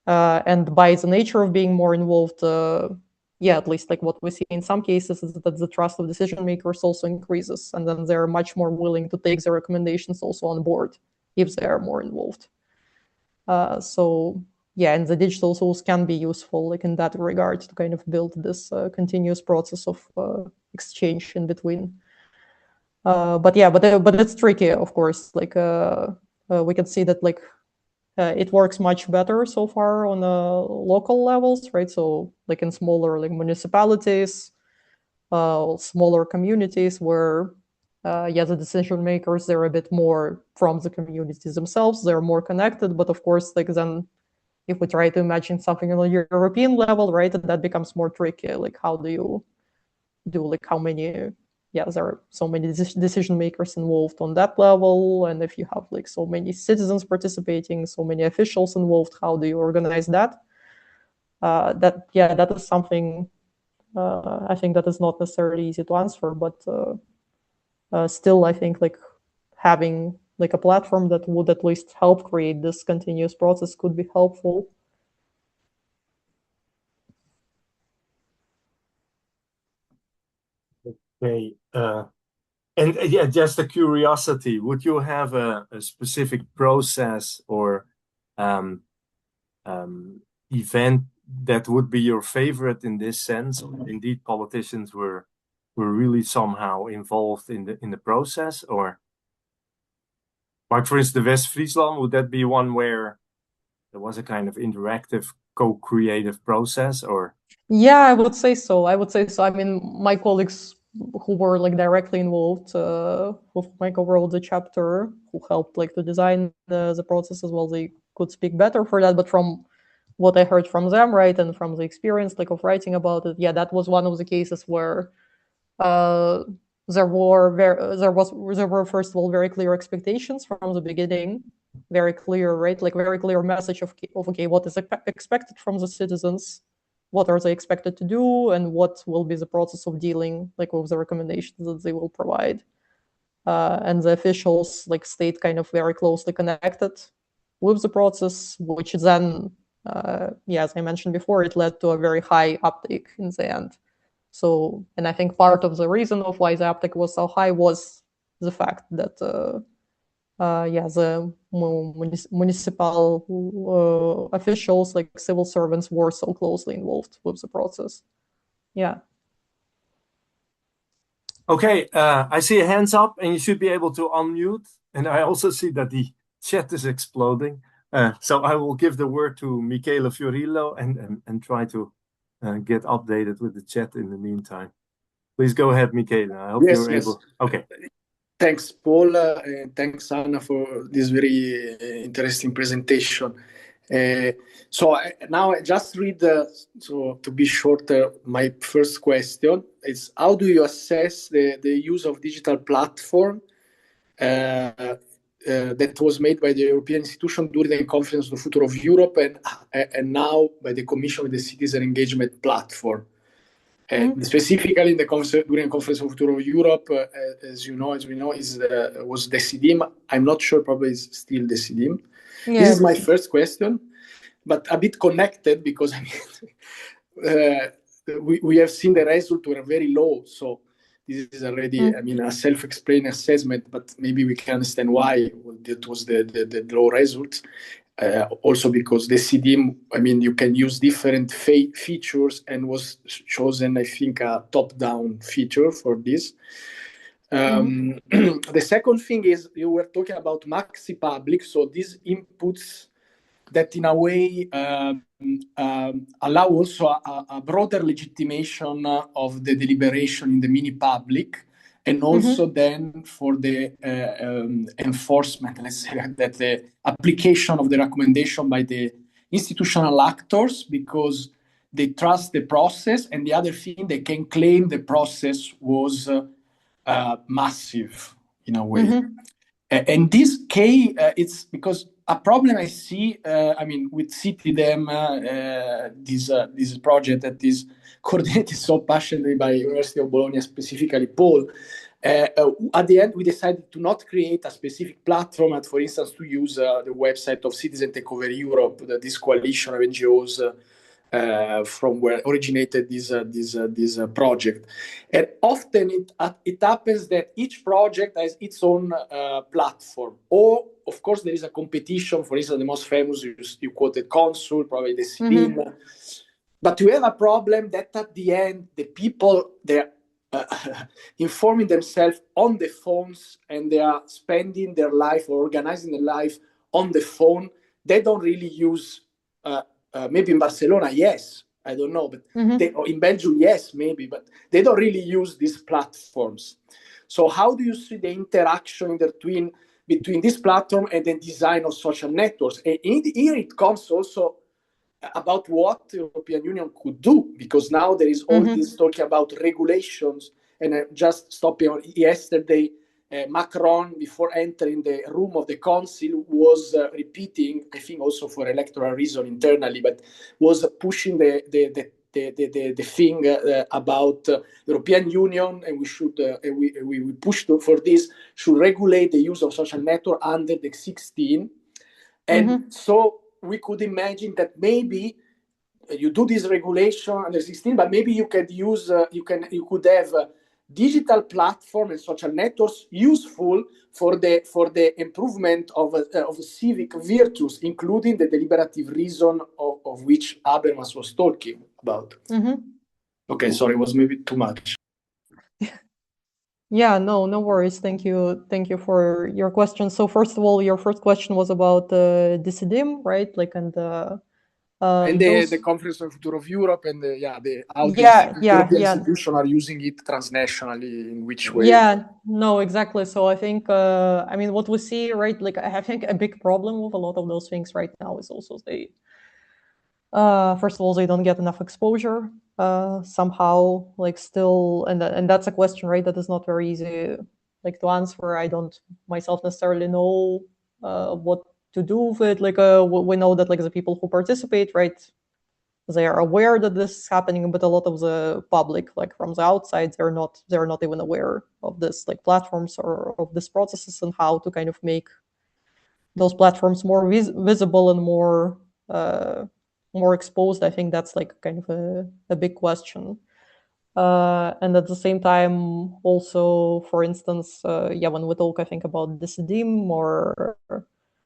And by the nature of being more involved, at least like what we see in some cases is that the trust of decision makers also increases, and then they're much more willing to take the recommendations also on board if they are more involved. And the digital tools can be useful like in that regard to kind of build this continuous process of exchange in between. But it's tricky, of course. Like we can see that like it works much better so far on local levels, right? So like in smaller like municipalities, smaller communities where the decision makers, they're a bit more from the communities themselves. They're more connected, but of course, like then if we try to imagine something on a European level, right, that becomes more tricky. Like how do you do, like how many, there are so many decision makers involved on that level. And if you have like so many citizens participating, so many officials involved, how do you organize that? That is something I think that is not necessarily easy to answer, but still, I think like having like a platform that would at least help create this continuous process could be helpful. Okay. And just a curiosity, would you have a specific process or event that would be your favorite in this sense? Indeed, politicians were really somehow involved in the process, or like for instance, the West Friesland, would that be one where there was a kind of interactive co-creative process, or? Yeah, I would say so. I mean, my colleagues who were like directly involved, who like overall the chapter, who helped like to design the process as well, they could speak better for that. But from what I heard from them, right, and from the experience like of writing about it, that was one of the cases where uh, there were first of all very clear expectations from the beginning, very clear, right, like very clear message of okay, what is expected from the citizens, what are they expected to do, and what will be the process of dealing like with the recommendations that they will provide. And the officials like stayed kind of very closely connected with the process, which then, as I mentioned before, it led to a very high uptake in the end. So, and I think part of the reason of why the uptake was so high was the fact that, the municipal officials, like civil servants, were so closely involved with the process. Yeah. Okay, I see a hands up, and you should be able to unmute. And I also see that the chat is exploding. So I will give the word to Michele Fiorillo and try to get updated with the chat in the meantime. Please go ahead, Michele. I hope you're able. Okay. Thanks, Paul, and thanks, Anna, for this very interesting presentation. So now I just read, so to be shorter, my first question is, how do you assess the use of digital platform that was made by the European institution during the Conference on the Future of Europe and now by the Commission with the Citizen Engagement Platform? Specifically, in the during the Conference of Future of Europe, as we know, was Citidem. I'm not sure, probably it's still Citidem. Yeah. This is my first question, but a bit connected because I mean, we have seen the results were very low. So this is already, I mean, a self-explained assessment, but maybe we can understand why that was the low results. Also because the Citidem, I mean, you can use different features and was chosen, I think, a top-down feature for this. The second thing is you were talking about maxi public, so these inputs that in a way allow also a broader legitimation of the deliberation in the mini public, and also then for the enforcement, let's say that the application of the recommendation by the institutional actors, because they trust the process, and the other thing, they can claim the process was massive in a way. And this it's because a problem I see, I mean, with Citidem, this project that is coordinated so passionately by University of Bologna, specifically Paul, at the end, we decided to not create a specific platform, and for instance, to use the website of Citizen Takeover Europe, this coalition of NGOs from where originated this project. And often it happens that each project has its own platform. Or, of course, there is a competition. For instance, the most famous, you quoted Consul, probably the Citidem. But you have a problem that at the end, the people, they're informing themselves on the phones, and they are spending their life or organizing their life on the phone. They don't really use maybe in Barcelona, yes, I don't know, but or in Belgium, yes, maybe, but they don't really use these platforms. So how do you see the interaction between this platform and the design of social networks? And here it comes also about what the European Union could do, because now there is all this talking about regulations. And just stopping yesterday, Macron, before entering the room of the council, was repeating, I think also for electoral reason internally, but was pushing the thing about European Union, and we should we pushed for this, should regulate the use of social network under the 16. And so we could imagine that maybe you do this regulation under 16, but maybe you could use you could have digital platform and social networks useful for the improvement of civic virtues, including the deliberative reason of which Habermas was talking about. Okay, sorry, it was maybe too much. Yeah, no worries. Thank you for your question. So first of all, your first question was about the Citidem, right? Like, and the Conference on the Future of Europe, and how these European institutions are using it transnationally, in which way? Yeah, no, exactly. So I think, I mean, what we see, right? Like, I think a big problem with a lot of those things right now is also they, first of all, they don't get enough exposure somehow, like still, and that's a question, right? That is not very easy, like to answer. I don't myself necessarily know what to do with it. Like, we know that like the people who participate, right? They are aware that this is happening, but a lot of the public, like from the outside, they're not even aware of this, like platforms or of these processes and how to kind of make those platforms more visible and more exposed. I think that's like kind of a big question. And at the same time, also, for instance, when we talk, I think about the Citidem or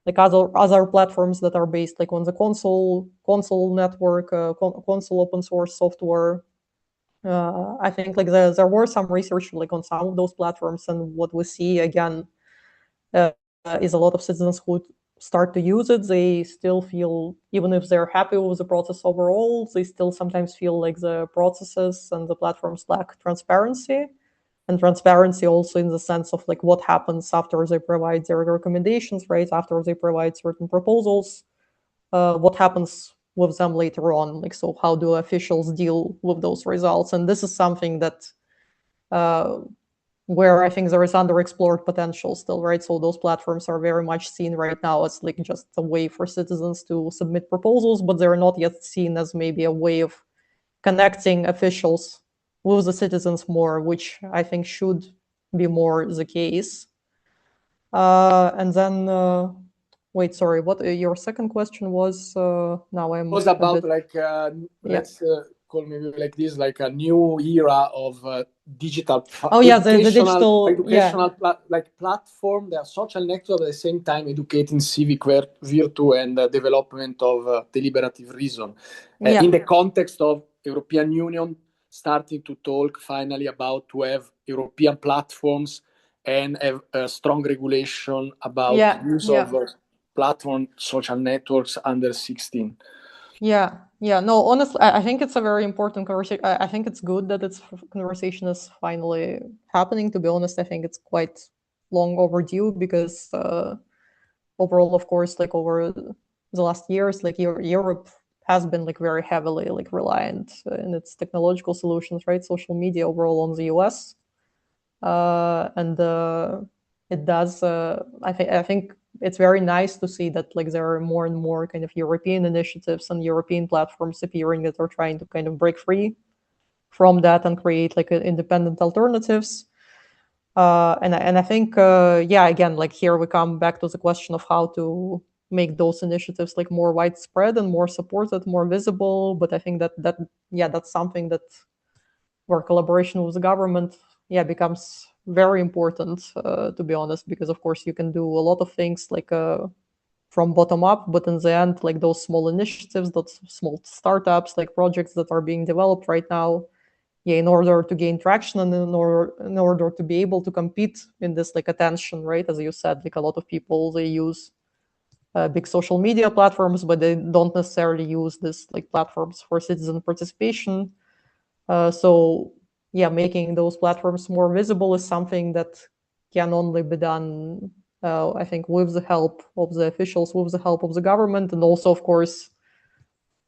like other platforms that are based like on the console network, console open source software. I think like there were some research like on some of those platforms, and what we see again is a lot of citizens who start to use it. They still feel, even if they're happy with the process overall, they still sometimes feel like the processes and the platforms lack transparency. And transparency also in the sense of like what happens after they provide their recommendations, right? After they provide certain proposals, what happens with them later on? Like, so how do officials deal with those results? And this is something that where I think there is underexplored potential still, right? So those platforms are very much seen right now as like just a way for citizens to submit proposals, but they're not yet seen as maybe a way of connecting officials with the citizens more, which I think should be more the case. And then, wait, sorry, what your second question was? Now I'm. It was about let's call maybe like this, like a new era of digital. The digital educational platform. They are social network at the same time educating civic virtue and development of deliberative reason. In the context of European Union starting to talk finally about to have European platforms and have a strong regulation about use of platform social networks under 16. No, honestly, I think it's a very important conversation. I think it's good that this conversation is finally happening. To be honest, I think it's quite long overdue because overall, of course, like over the last years, like Europe has been like very heavily like reliant in its technological solutions, right? Social media overall on the US, and it does. I think it's very nice to see that like there are more and more kind of European initiatives and European platforms appearing that are trying to kind of break free from that and create like independent alternatives. And I think again, like here we come back to the question of how to make those initiatives like more widespread and more supported, more visible. But I think that's something that where collaboration with the government becomes very important, to be honest, because of course you can do a lot of things like from bottom up, but in the end, like those small initiatives, those small startups, like projects that are being developed right now, in order to gain traction and in order to be able to compete in this like attention, right? As you said, like a lot of people, they use big social media platforms, but they don't necessarily use this like platforms for citizen participation. So making those platforms more visible is something that can only be done, I think, with the help of the officials, with the help of the government, and also, of course,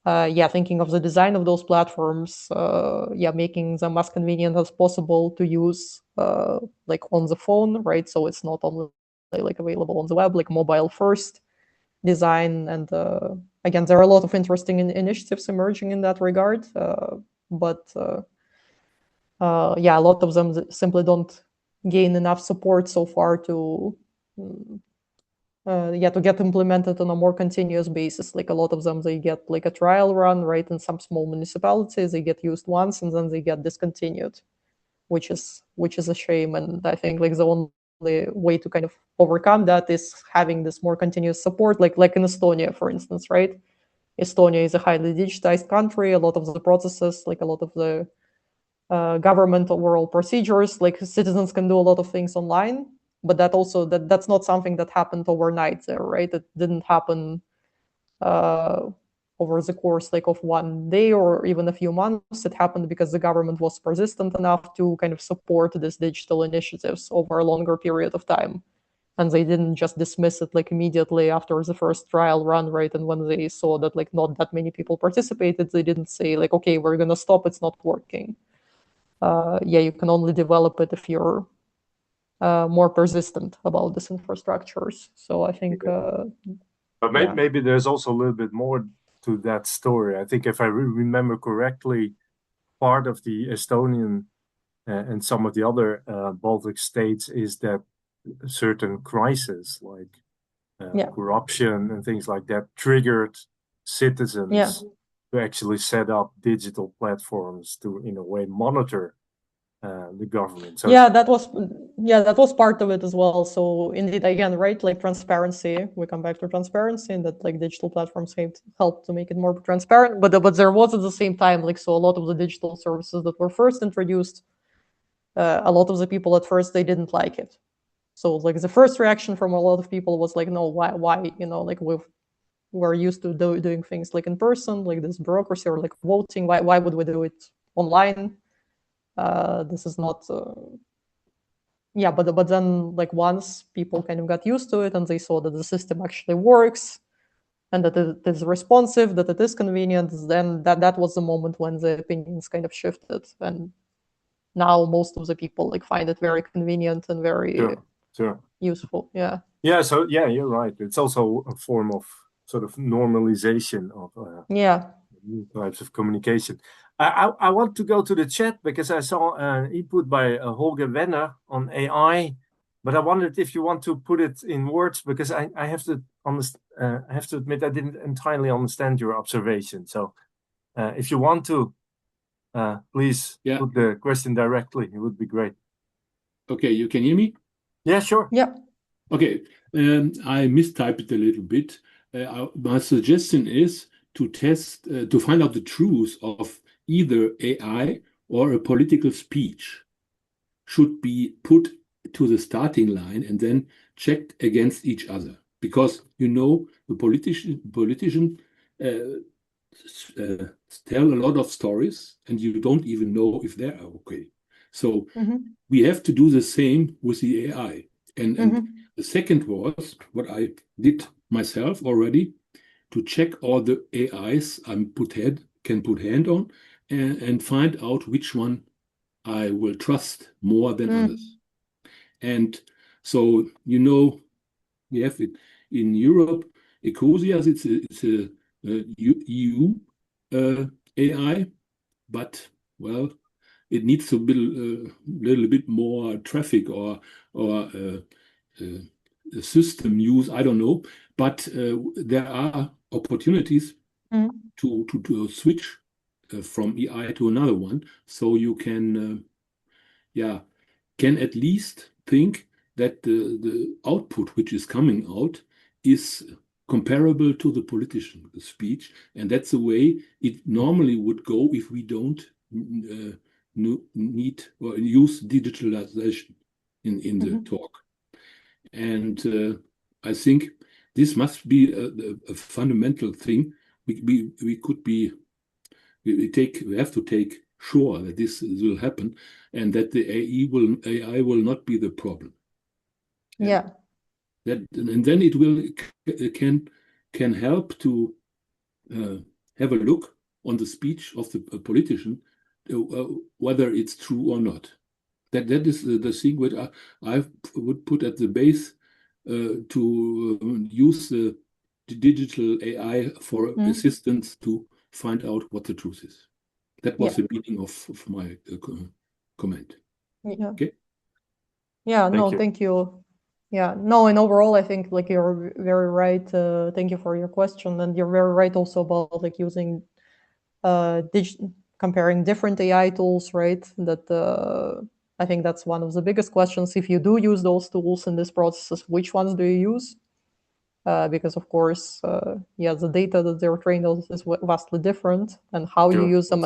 thinking of the design of those platforms, making them as convenient as possible to use, like on the phone, right? So it's not only like available on the web, like mobile first design. And again, there are a lot of interesting initiatives emerging in that regard, but a lot of them simply don't gain enough support so far to get implemented on a more continuous basis. Like a lot of them, they get like a trial run, right? In some small municipalities, they get used once and then they get discontinued, which is a shame. And I think like the only way to kind of overcome that is having this more continuous support, like in Estonia, for instance, right? Estonia is a highly digitized country. A lot of the processes, like a lot of the government overall procedures, like citizens can do a lot of things online, but that's not something that happened overnight there, right? It didn't happen over the course like of one day or even a few months. It happened because the government was persistent enough to kind of support these digital initiatives over a longer period of time. And they didn't just dismiss it like immediately after the first trial run, right? And when they saw that like not that many people participated, they didn't say like, okay, we're gonna stop, it's not working. You can only develop it if you're more persistent about these infrastructures. So I think but maybe there's also a little bit more to that story. I think if I remember correctly, part of the Estonian and some of the other Baltic states is that certain crises like corruption and things like that triggered citizens to actually set up digital platforms to, in a way, monitor the government. So that was part of it as well. So indeed, again, right, like transparency, we come back to transparency, and that like digital platforms help to make it more transparent. But there was at the same time, like, so a lot of the digital services that were first introduced, a lot of the people at first, they didn't like it. So like the first reaction from a lot of people was like, no, why, like we're used to doing things like in person, like this bureaucracy or like voting. Why would we do it online? This is not. But then like once people kind of got used to it and they saw that the system actually works and that it is responsive, that it is convenient, then that was the moment when the opinions kind of shifted. And now most of the people like find it very convenient and very useful. So you're right. It's also a form of sort of normalization of new types of communication. I want to go to the chat because I saw an input by Holger Wenner on AI, but I wondered if you want to put it in words, because I have to admit I didn't entirely understand your observation. So if you want to, please put the question directly. It would be great. Okay, you can hear me? Yeah, sure. Yeah. Okay, I mistyped it a little bit. My suggestion is to test, to find out the truth of either AI or a political speech should be put to the starting line and then checked against each other. Because, the politician tell a lot of stories and you don't even know if they're okay. So we have to do the same with the AI. And the second was what I did myself already, to check all the AIs I can put hand on and find out which one I will trust more than others. And so, we have it in Europe, Ecosias, it's a EU AI, but well, it needs to be a little bit more traffic or system use. I don't know, but there are opportunities to switch from AI to another one, so you can at least think that the output which is coming out is comparable to the politician speech, and that's the way it normally would go if we don't need or use digitalization in the talk. And I think this must be a fundamental thing. We have to take sure that this will happen and that the AI will not be the problem. Yeah. And then it will can help to have a look on the speech of the politician, whether it's true or not. That is the thing which I would put at the base to use the digital AI for assistance to find out what the truth is. That was the meaning of my comment. Yeah. Okay. Yeah. No, thank you. Yeah. No, and overall, I think like you're very right. Thank you for your question, and you're very right also about like using comparing different AI tools, right? That I think that's one of the biggest questions. If you do use those tools in this process, which ones do you use? Because of course, yeah, the data that they're trained on is vastly different, and how you use them,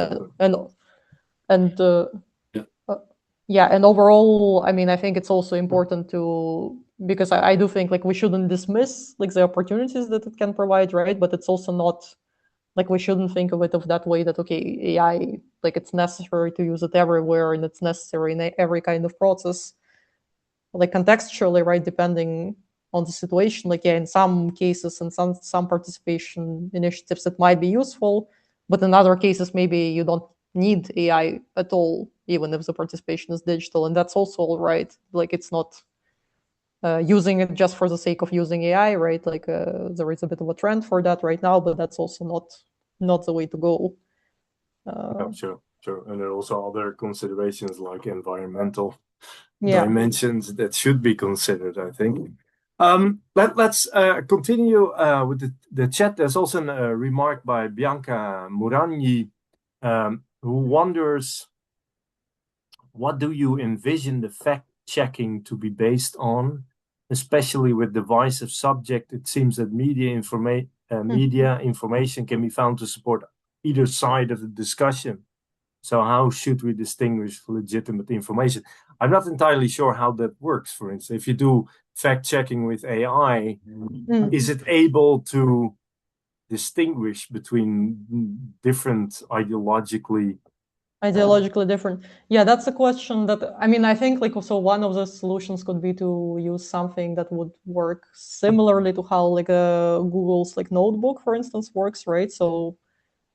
yeah, and overall, I mean, I think it's also important to, because I do think like we shouldn't dismiss like the opportunities that it can provide, right? But it's also not like we shouldn't think of it of that way that okay, AI, like it's necessary to use it everywhere and it's necessary in every kind of process. Like contextually, right, depending on the situation, like yeah, in some cases and some participation initiatives it might be useful, but in other cases maybe you don't need AI at all, even if the participation is digital, and that's also all right. Like it's not using it just for the sake of using AI, right? Like there is a bit of a trend for that right now, but that's also not the way to go. Sure. And there are also other considerations like environmental dimensions that should be considered, I think. Let's continue with the chat. There's also a remark by Bianca Muragni, who wonders, what do you envision the fact-checking to be based on, especially with divisive subject? It seems that media information can be found to support either side of the discussion. So how should we distinguish legitimate information? I'm not entirely sure how that works. For instance, if you do fact-checking with AI, is it able to distinguish between different ideologically different? Yeah, that's a question that, I mean, I think like also one of the solutions could be to use something that would work similarly to how like Google's like notebook, for instance, works, right? So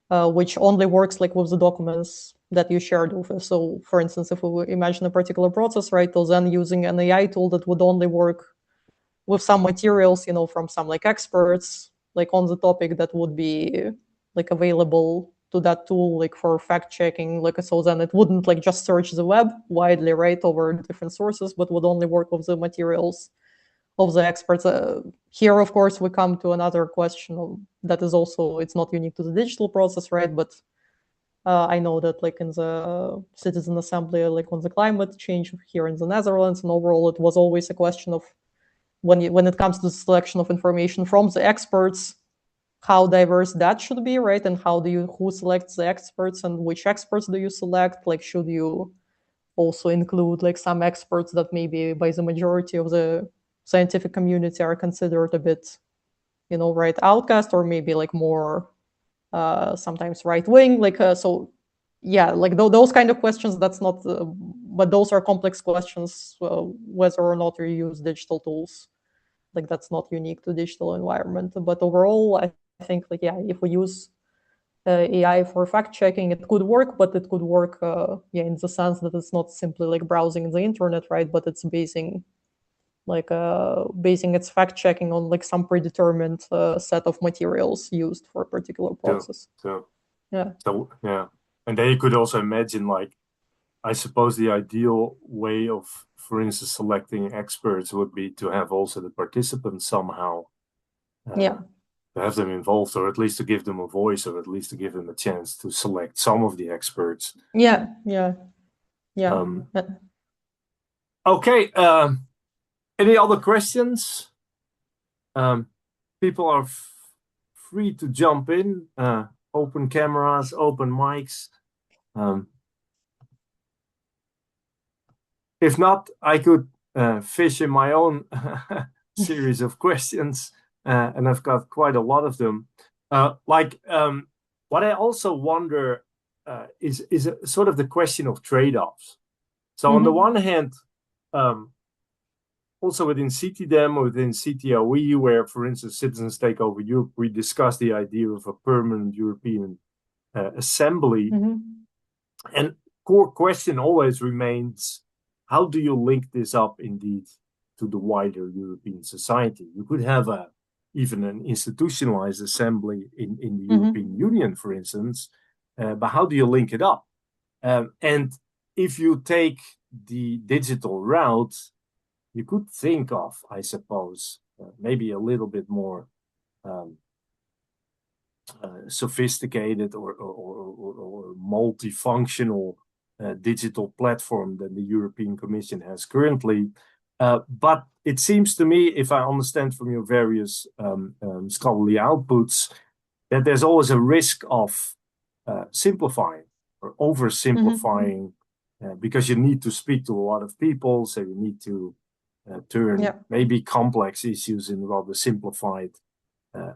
which only works like with the documents that you shared with us. So for instance, if we imagine a particular process, right, so then using an AI tool that would only work with some materials, you know, from some like experts, like on the topic that would be like available to that tool, like for fact checking, like so then it wouldn't like just search the web widely, right, over different sources, but would only work with the materials of the experts. Here, of course, we come to another question that is also, it's not unique to the digital process, right? But I know that like in the citizen assembly, like on the climate change here in the Netherlands, and overall, it was always a question of when it comes to the selection of information from the experts, how diverse that should be, right? And who selects the experts and which experts do you select? Like, should you also include like some experts that maybe by the majority of the scientific community are considered a bit, you know, right, outcast, or maybe like more sometimes right wing, like so yeah, like those kind of questions, that's not but those are complex questions, whether or not you use digital tools, like that's not unique to digital environment. But overall, I think like yeah, if we use AI for fact checking, it could work, but it could work in the sense that it's not simply like browsing the internet, right, but it's basing its fact checking on like some predetermined set of materials used for a particular process. And then you could also imagine, like, I suppose the ideal way of, for instance, selecting experts would be to have also the participants somehow to have them involved, or at least to give them a voice, or at least to give them a chance to select some of the experts. Okay. Any other questions? People are free to jump in. Open cameras, open mics. If not, I could fish in my own series of questions, and I've got quite a lot of them. What I also wonder is a, sort of the question of trade-offs. So on the one hand, also within Citidem or within CTOE, where, for instance, Citizens Take Over Europe, we discussed the idea of a permanent European assembly. And core question always remains, how do you link this up indeed to the wider European society? You could have even an institutionalized assembly in the European Union, for instance, but how do you link it up? And if you take the digital route, you could think of, I suppose, maybe a little bit more sophisticated or multifunctional digital platform than the European Commission has currently. But it seems to me, if I understand from your various scholarly outputs, that there's always a risk of simplifying or oversimplifying because you need to speak to a lot of people, so you need to turn maybe complex issues in rather simplified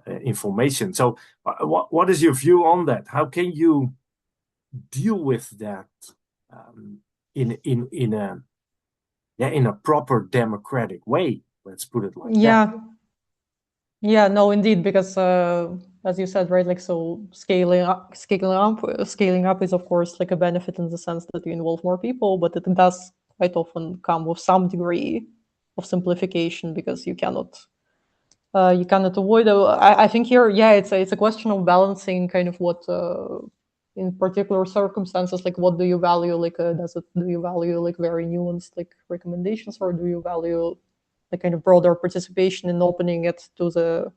information. So what is your view on that? How can you deal with that in a proper democratic way? Let's put it like that. Yeah, no, indeed, because as you said, right, like, so scaling up is of course like a benefit in the sense that you involve more people, but it does quite often come with some degree of simplification because you cannot avoid it. I think here, it's a question of balancing kind of what in particular circumstances, like what do you value, like do you value like very nuanced like recommendations, or do you value the kind of broader participation in opening it to the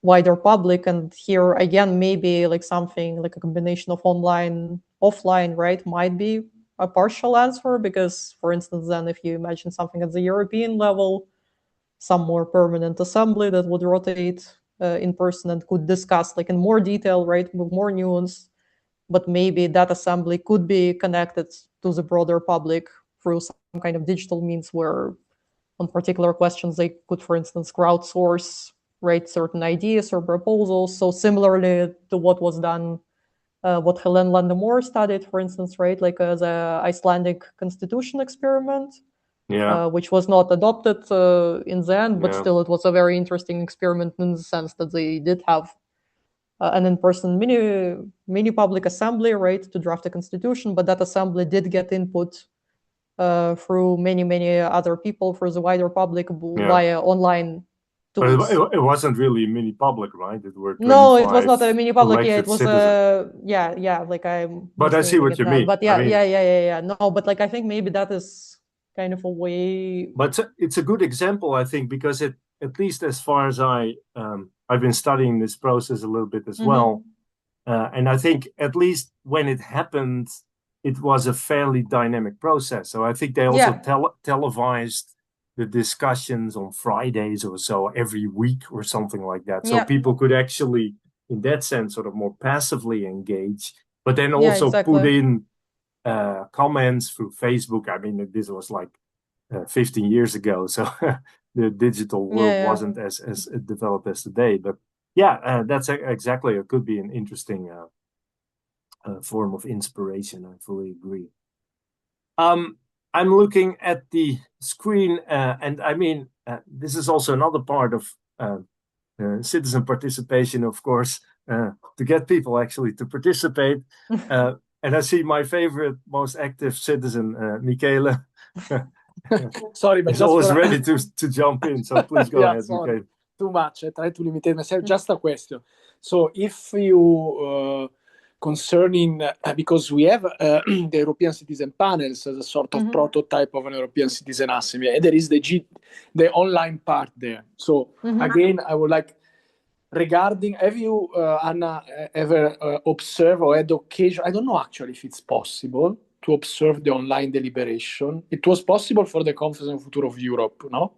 wider public? And here again, maybe like something like a combination of online, offline, right, might be a partial answer, because for instance, then if you imagine something at the European level, some more permanent assembly that would rotate in person and could discuss like in more detail, right, with more nuance, but maybe that assembly could be connected to the broader public through some kind of digital means where on particular questions they could, for instance, crowdsource, right, certain ideas or proposals. So similarly to what was done, what Hélène Landemore studied, for instance, right, like the Icelandic constitution experiment, which was not adopted in the end, but still it was a very interesting experiment in the sense that they did have an in-person mini public assembly, right, to draft a constitution, but that assembly did get input through many other people, for the wider public via online tools. But it wasn't really a mini public, right? No, it was not a mini public. Yeah, it was like I'm. But I see what you mean. But yeah. No, but like I think maybe that is kind of a way. But it's a good example, I think, because it, at least as far as I've been studying this process a little bit as well, and I think at least when it happened, it was a fairly dynamic process. So I think they also televised the discussions on Fridays or so every week or something like that. So people could actually, in that sense, sort of more passively engage, but then also put in comments through Facebook. I mean, this was like 15 years ago, so the digital world wasn't as developed as today. But that's exactly, it could be an interesting form of inspiration. I fully agree. I'm looking at the screen, and I mean, this is also another part of citizen participation, of course, to get people actually to participate. And I see my favorite, most active citizen, Michele. Sorry, but he's always ready to jump in. So please go ahead, Michele. Too much. I try to limit myself. Just a question. So if you concerning because we have the European Citizen Panels as a sort of prototype of an European Citizen Assembly, and there is the online part there. So again, I would like, regarding, have you Anna ever observed or had occasion? I don't know actually if it's possible to observe the online deliberation. It was possible for the Conference on the Future of Europe, no?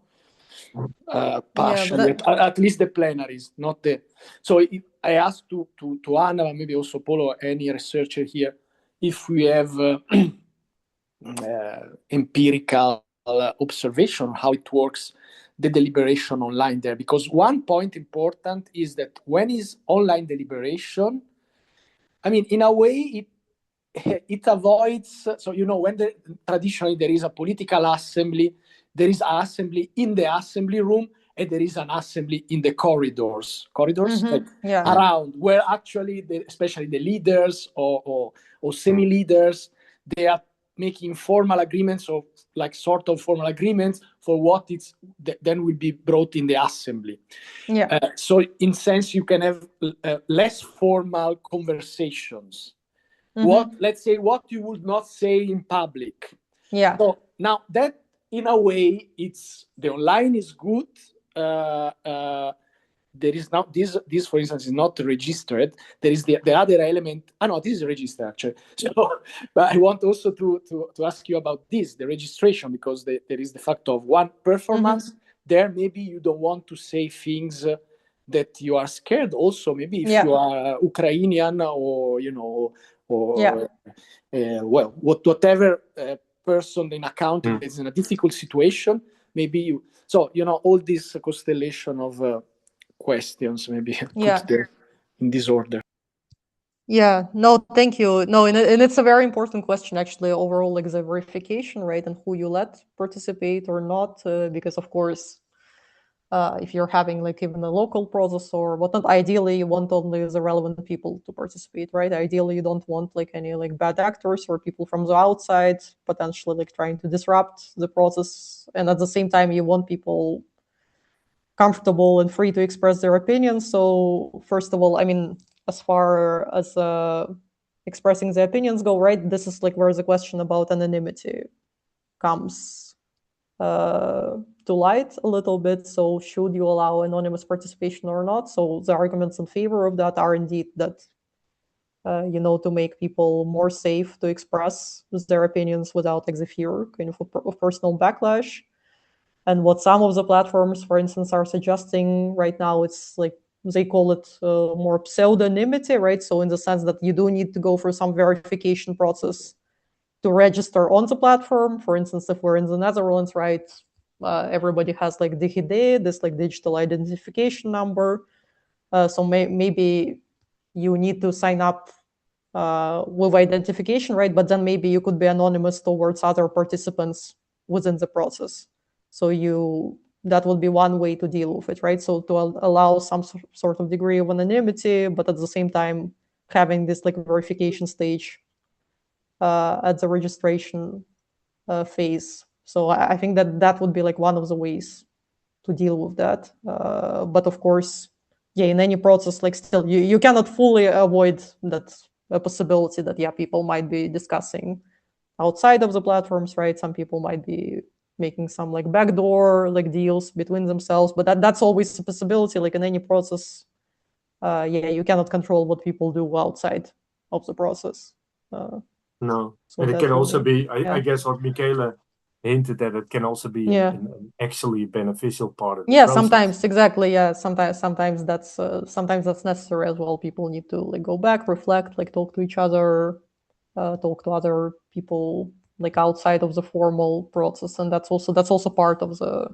Partially, at least the plenaries, not the. So I asked to Anna, maybe also Polo, any researcher here, if we have empirical observation how it works, the deliberation online there. Because one point important is that when is online deliberation, I mean, in a way, it avoids, so when traditionally there is a political assembly, there is an assembly in the assembly room, and there is an assembly in the corridors around, where actually, especially the leaders or semi-leaders, they are making formal agreements, or like sort of formal agreements for what then will be brought in the assembly. So in sense, you can have less formal conversations. Let's say what you would not say in public. So now that, in a way, the online is good. There is now this, for instance, is not registered. There is the other element. No, this is registered actually. So, but I want also to ask you about this, the registration, because there is the fact of one performance. There, maybe you don't want to say things that you are scared. Also, maybe if you are Ukrainian or whatever person in a country that is in a difficult situation, maybe you. So all this constellation of questions, maybe put there in this order. Yeah, no, thank you. No, and it's a very important question, actually, overall, like the verification, right, and who you let participate or not, because, of course, if you're having like even a local process or whatnot, ideally you want only the relevant people to participate, right? Ideally, you don't want like any like bad actors or people from the outside potentially like trying to disrupt the process. And at the same time, you want people comfortable and free to express their opinions. So first of all, I mean, as far as expressing the opinions go, right, this is like where the question about anonymity comes to light a little bit. So should you allow anonymous participation or not? So the arguments in favor of that are indeed that, to make people more safe to express their opinions without like the fear kind of personal backlash. And what some of the platforms, for instance, are suggesting right now, it's like they call it more pseudonymity, right? So in the sense that you do need to go through some verification process to register on the platform. For instance, if we're in the Netherlands, right, everybody has like DigiD, this like digital identification number. So maybe you need to sign up with identification, right? But then maybe you could be anonymous towards other participants within the process. So that would be one way to deal with it, right? So to allow some sort of degree of anonymity, but at the same time having this like verification stage at the registration phase. So I think that would be like one of the ways to deal with that. But of course, in any process, like still, you cannot fully avoid that possibility that, people might be discussing outside of the platforms, right? Some people might be making some like backdoor like deals between themselves, but that's always a possibility. Like in any process, you cannot control what people do outside of the process. No, so and it can also be, I guess what Michaela hinted at, it can also be an actually beneficial part of the process. Sometimes, exactly, sometimes that's necessary as well. People need to like go back, reflect, like talk to each other, talk to other people like outside of the formal process, and that's also part of the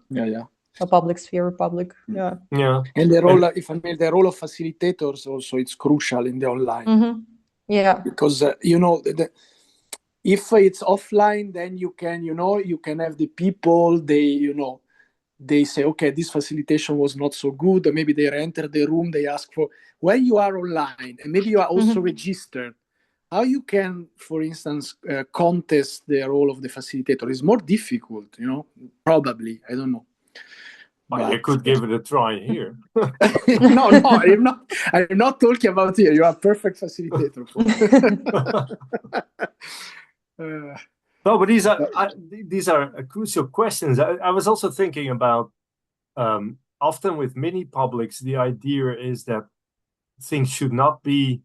public sphere, and the role, the role of facilitators also, it's crucial in the online. Because if it's offline, then you can have the people, they say, okay, this facilitation was not so good, or maybe they enter the room, they ask for, when you are online, and maybe you are also registered, how you can, for instance, contest the role of the facilitator is more difficult, probably, I don't know. But you could give it a try here. No, I'm not talking about here. You are a perfect facilitator. No, but these are crucial questions. I was also thinking about often with mini publics, the idea is that things should not be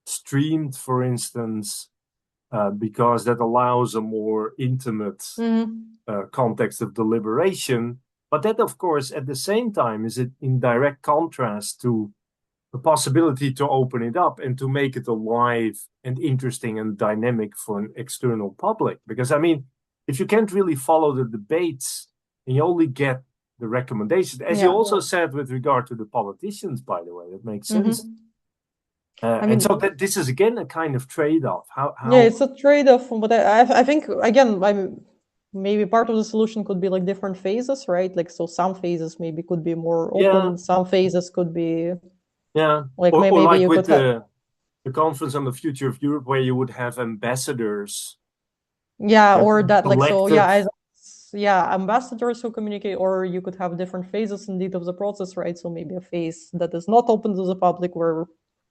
streamed, for instance, because that allows a more intimate context of deliberation. But that, of course, at the same time, is in direct contrast to the possibility to open it up and to make it alive and interesting and dynamic for an external public. Because, I mean, if you can't really follow the debates and you only get the recommendations, as you also said with regard to the politicians, by the way, that makes sense. and so this is again a kind of trade-off. How Yeah, it's a trade-off, but I think again, maybe part of the solution could be like different phases, right? Like, so some phases maybe could be more open, some phases could be like or maybe like you with could the conference on the future of Europe, where you would have ambassadors. Or that, like, so yeah, ambassadors who communicate, or you could have different phases indeed of the process, right? So maybe a phase that is not open to the public, where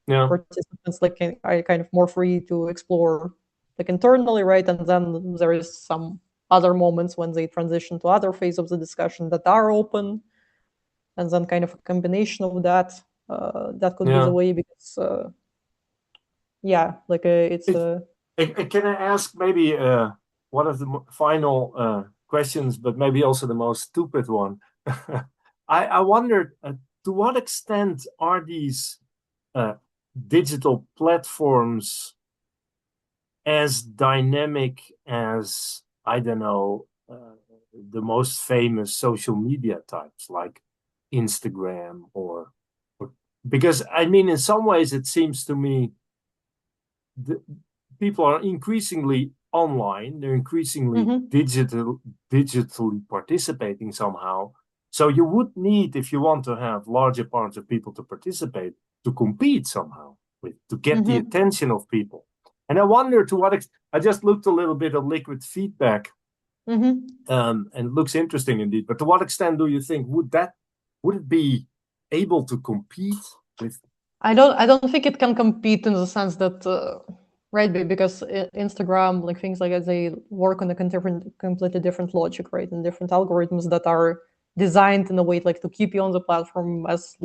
participants are kind of more free to explore like internally, right? And then there is some other moments when they transition to other phase of the discussion that are open, and then kind of a combination of that that could be the way, because Can I ask maybe one of the final questions, but maybe also the most stupid one? I wondered to what extent are these digital platforms as dynamic as, I don't know, the most famous social media types like Instagram or because I mean, in some ways it seems to me people are increasingly online, they're increasingly digitally participating somehow. So you would need, if you want to have larger parts of people to participate, to compete somehow to get the attention of people. And I wonder to what extent, I just looked a little bit of liquid feedback, and it looks interesting indeed, but to what extent do you think would it be able to compete with? I don't think it can compete in the sense that right, because Instagram, like things like that, they work on a completely different logic, right, and different algorithms that are designed in a way like to keep you on the platform as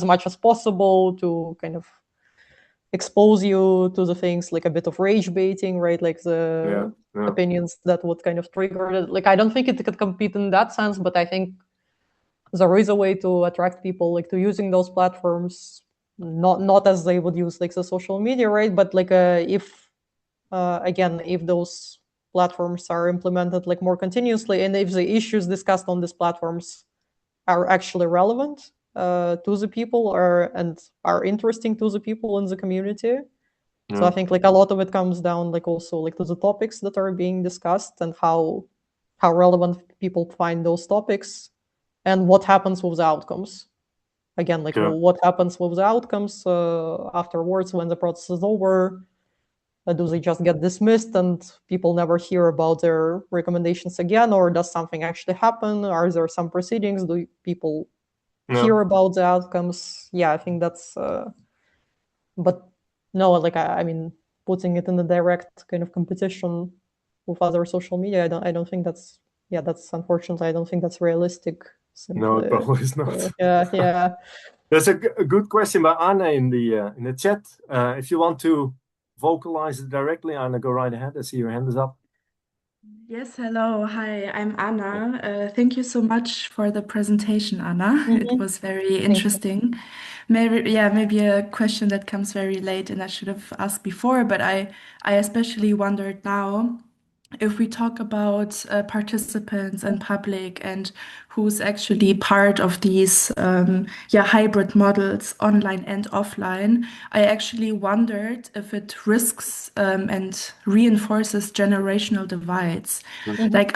much as possible, to kind of expose you to the things, like a bit of rage baiting, right, like the opinions that would kind of trigger it. Like, I don't think it could compete in that sense, but I think there is a way to attract people like to using those platforms, not as they would use like the social media, right, but like if those platforms are implemented like more continuously, and if the issues discussed on these platforms are actually relevant to the people and are interesting to the people in the community. So I think like a lot of it comes down like also like to the topics that are being discussed and how relevant people find those topics, and what happens with the outcomes. Again, like what happens with the outcomes afterwards when the process is over. Do they just get dismissed and people never hear about their recommendations again, or does something actually happen? Are there some proceedings? Do people hear about the outcomes? Yeah, I think that's but no, like I mean, putting it in a direct kind of competition with other social media, I don't think that's unfortunately, I don't think that's realistic. Simply. No, it probably is not. Yeah. There's a good question by Anna in the chat. If you want to vocalize it directly, Anna, go right ahead. I see your hand is up. Yes, hello. Hi, I'm Anna. Thank you so much for the presentation, Anna. It was very interesting. Maybe a question that comes very late and I should have asked before, but I especially wondered now, if we talk about participants and public and who's actually part of these hybrid models, online and offline, I actually wondered if it risks and reinforces generational divides. Like,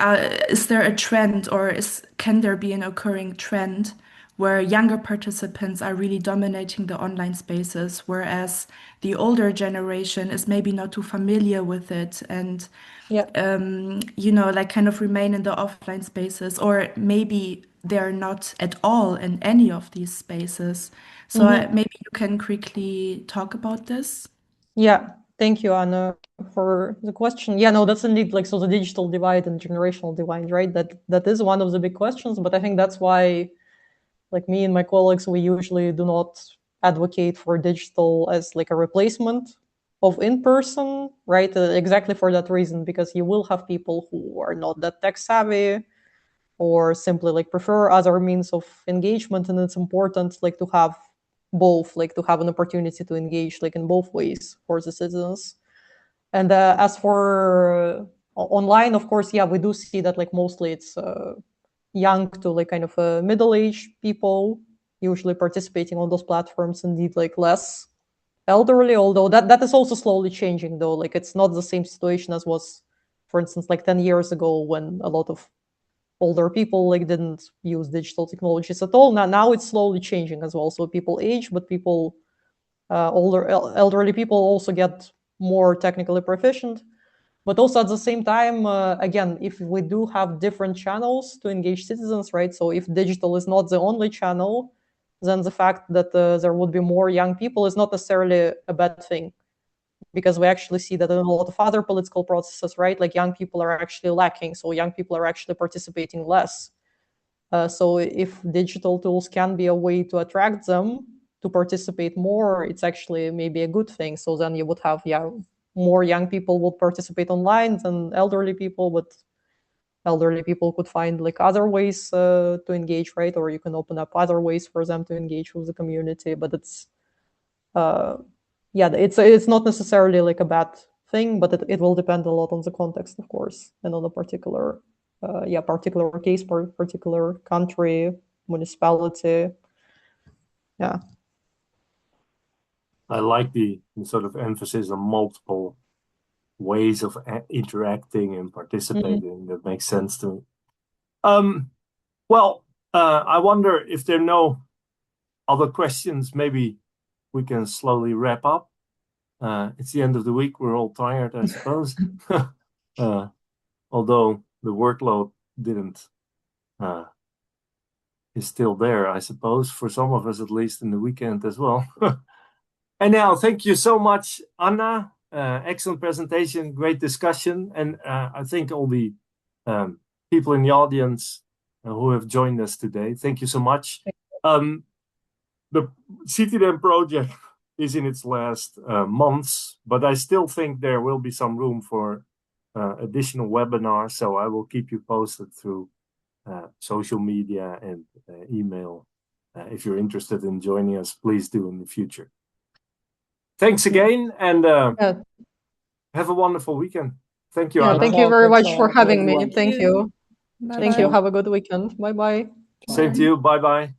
is there a trend, or can there be an occurring trend where younger participants are really dominating the online spaces, whereas the older generation is maybe not too familiar with it and like kind of remain in the offline spaces, or maybe they're not at all in any of these spaces. So maybe you can quickly talk about this. Yeah, thank you, Anna, for the question. Yeah, no, that's indeed like, so the digital divide and generational divide, right? That is one of the big questions, but I think that's why, like, me and my colleagues, we usually do not advocate for digital as like a replacement of in-person, right? Exactly for that reason, because you will have people who are not that tech savvy or simply like prefer other means of engagement, and it's important like to have both, like to have an opportunity to engage like in both ways for the citizens. And as for online, of course, yeah, we do see that like mostly it's young to like kind of middle-aged people usually participating on those platforms, indeed like less elderly, although that is also slowly changing, though. Like, it's not the same situation as was, for instance, like 10 years ago, when a lot of older people like didn't use digital technologies at all. Now it's slowly changing as well. So people age, but people elderly people also get more technically proficient. But also at the same time, again, if we do have different channels to engage citizens, right? So if digital is not the only channel, then the fact that there would be more young people is not necessarily a bad thing, because we actually see that in a lot of other political processes, right? Like, young people are actually lacking, so young people are actually participating less. So if digital tools can be a way to attract them to participate more, it's actually maybe a good thing. So then you would have, more young people would participate online than elderly people, but elderly people could find like other ways to engage, right? Or you can open up other ways for them to engage with the community. But it's it's not necessarily like a bad thing, but it will depend a lot on the context, of course, and on a particular particular case, particular country, municipality. Yeah. I like the sort of emphasis on multiple ways of interacting and participating. That makes sense to me. Well, I wonder if there are no other questions. Maybe we can slowly wrap up. It's the end of the week. We're all tired, I suppose. Although the workload is still there, I suppose, for some of us, at least in the weekend as well. And now, thank you so much, Anna. Excellent presentation, great discussion. And I think all the people in the audience who have joined us today, thank you so much. The Citidem project is in its last months, but I still think there will be some room for additional webinars. So I will keep you posted through social media and email. If you're interested in joining us, please do in the future. Thanks again, and have a wonderful weekend. Thank you, Anna. Thank you very much for having me. everyone. Thank you. Bye Thank bye. you. Have a good weekend. Bye-bye. Same to you. Bye-bye.